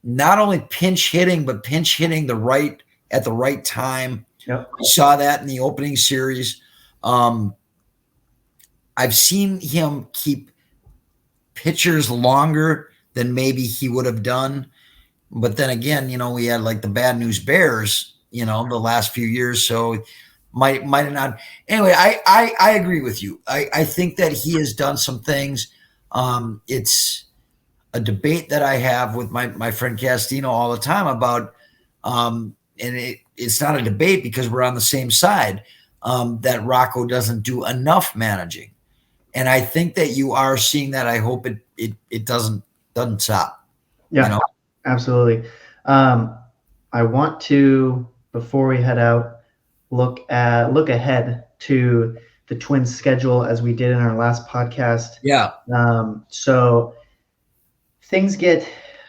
[SPEAKER 1] not only pinch hitting, but pinch hitting at the right time.
[SPEAKER 2] Yep.
[SPEAKER 1] We saw that in the opening series. I've seen him keep pitchers longer than maybe he would have done. But then again, we had like the Bad News Bears, the last few years. So might have not. Anyway, I agree with you. I think that he has done some things. It's a debate that I have with my friend Castino all the time about, and it's not a debate because we're on the same side, that Rocco doesn't do enough managing. And I think that you are seeing that. I hope it doesn't stop.
[SPEAKER 2] Yeah, absolutely. I want to, before we head out, look ahead to the Twins schedule as we did in our last podcast.
[SPEAKER 1] Yeah.
[SPEAKER 2] So things get,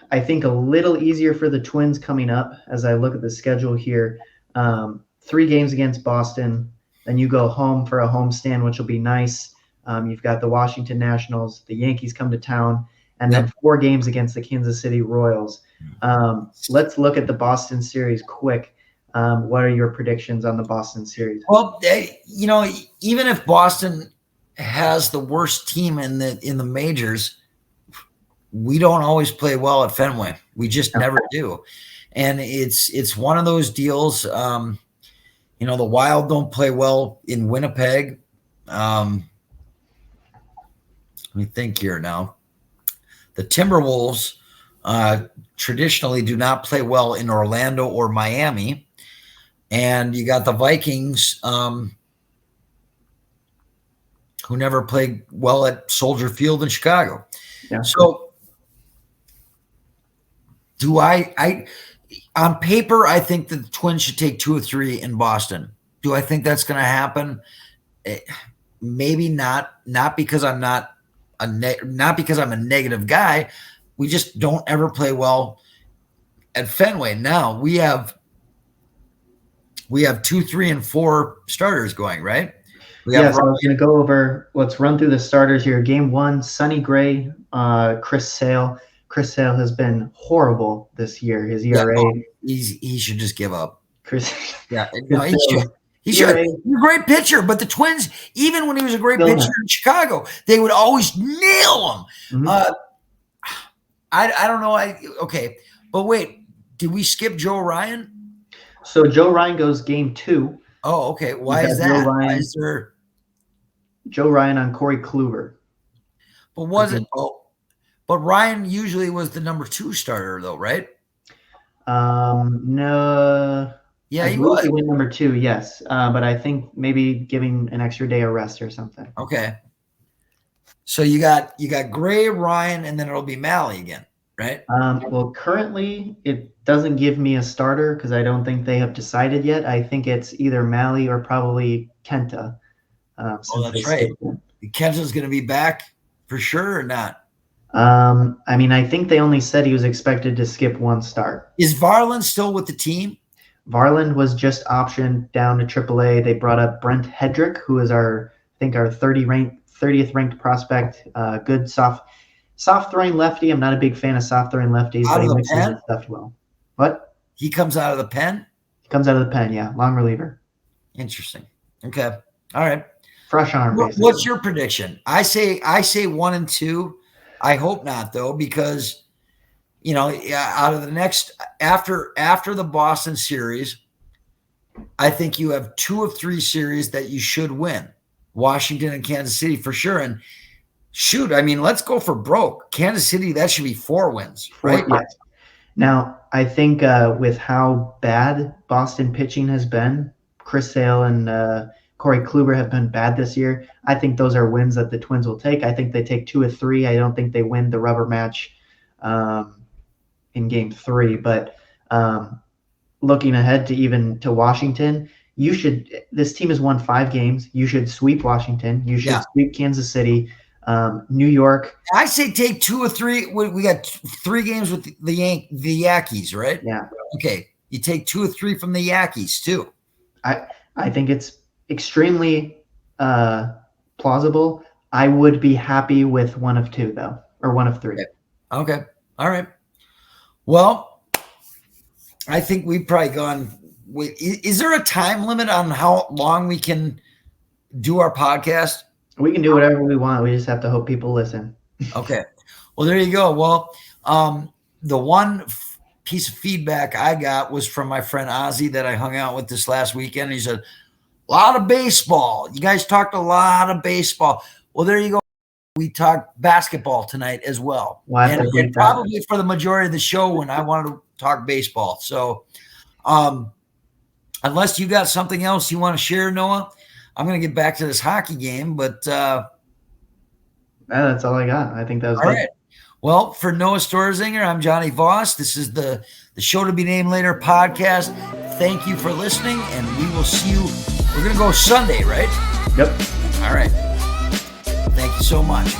[SPEAKER 2] I think, a little easier for the Twins coming up as I look at the schedule here. 3 games against Boston, then you go home for a homestand, which will be nice. You've got the Washington Nationals, the Yankees come to town, and then 4 games against the Kansas City Royals. Let's look at the Boston series quick. What are your predictions on the Boston series?
[SPEAKER 1] Well, even if Boston has the worst team in the majors, we don't always play well at Fenway. We just never do. And it's one of those deals. The Wild don't play well in Winnipeg. Let me think here now. The Timberwolves traditionally do not play well in Orlando or Miami. And you got the Vikings, who never played well at Soldier Field in Chicago.
[SPEAKER 2] Yeah.
[SPEAKER 1] So do I on paper, I think the Twins should take 2 or 3 in Boston. Do I think that's going to happen? Maybe not. Not because I'm not because I'm a negative guy. We just don't ever play well at Fenway. Now we have 2, 3, and 4 starters going, right?
[SPEAKER 2] So I was going to go over. Let's run through the starters here. Game 1, Sonny Gray, Chris Sale. Chris Sale has been horrible this year. His ERA.
[SPEAKER 1] He should just give up.
[SPEAKER 2] Chris.
[SPEAKER 1] Yeah, no, he should. He's a great pitcher, but the Twins, even when he was a great pitcher in Chicago, they would always nail him. Mm-hmm. I don't know. Okay, but wait, did we skip Joe Ryan?
[SPEAKER 2] So Joe Ryan goes game 2.
[SPEAKER 1] Oh, okay. Why is that? Why is there
[SPEAKER 2] Joe Ryan on Corey Kluber?
[SPEAKER 1] But wasn't but Ryan usually was the number 2 starter though, right?
[SPEAKER 2] No.
[SPEAKER 1] Yeah, he was.
[SPEAKER 2] He went number 2, yes. But I think maybe giving an extra day of rest or something.
[SPEAKER 1] Okay. So you got Gray, Ryan, and then it'll be Malley again, right?
[SPEAKER 2] Well, currently it doesn't give me a starter because I don't think they have decided yet. I think it's either Malley or probably Kenta.
[SPEAKER 1] That's right. Kenta's going to be back for sure or not?
[SPEAKER 2] I think they only said he was expected to skip 1 start.
[SPEAKER 1] Is Varland still with the team?
[SPEAKER 2] Varland was just optioned down to AAA. They brought up Brent Hedrick, who is our 30th ranked prospect. Good soft throwing lefty. I'm not a big fan of soft throwing lefties, but he mixes his stuff well. What?
[SPEAKER 1] He comes out of the pen?
[SPEAKER 2] He comes out of the pen, yeah. Long reliever.
[SPEAKER 1] Interesting. Okay. All right.
[SPEAKER 2] Fresh arm, basically.
[SPEAKER 1] What's your prediction? I say 1 and 2. I hope not, though, because out of the next after the Boston series, I think you have 2 of 3 series that you should win. Washington and Kansas City for sure. And shoot, let's go for broke. Kansas City, that should be 4 wins, right?
[SPEAKER 2] Yes. Now, I think with how bad Boston pitching has been, Chris Sale and Corey Kluber have been bad this year. I think those are wins that the Twins will take. I think they take 2 of 3. I don't think they win the rubber match in game 3. But looking ahead to Washington, this team has won 5 games. You should sweep Washington. You should sweep Kansas City, New York.
[SPEAKER 1] I say take 2 or 3. We got 3 games with the Yankees, right?
[SPEAKER 2] Yeah.
[SPEAKER 1] Okay. You take 2 or 3 from the Yankees too.
[SPEAKER 2] I think it's extremely plausible. I would be happy with 1 of 2 though, or 1 of 3.
[SPEAKER 1] Okay. All right. Well, I think we've probably gone. Is there a time limit on how long we can do our podcast?
[SPEAKER 2] We can do whatever we want. We just have to hope people listen.
[SPEAKER 1] Okay. Well, there you go. Well, the one piece of feedback I got was from my friend Ozzy that I hung out with this last weekend. He said, a lot of baseball. You guys talked a lot of baseball. Well, there you go. We talked basketball tonight as well. And probably for the majority of the show when I wanted to talk baseball. So unless you got something else you want to share, Noah, I'm going to get back to this hockey game. But
[SPEAKER 2] that's all I got. I think that was
[SPEAKER 1] all good. Right. Well, for Noah Stoerzinger, I'm Jonny Voss. This is the Show to Be Named Later podcast. Thank you for listening, and we will see you. We're going to go Sunday, right?
[SPEAKER 2] Yep.
[SPEAKER 1] All right. Thank you so much.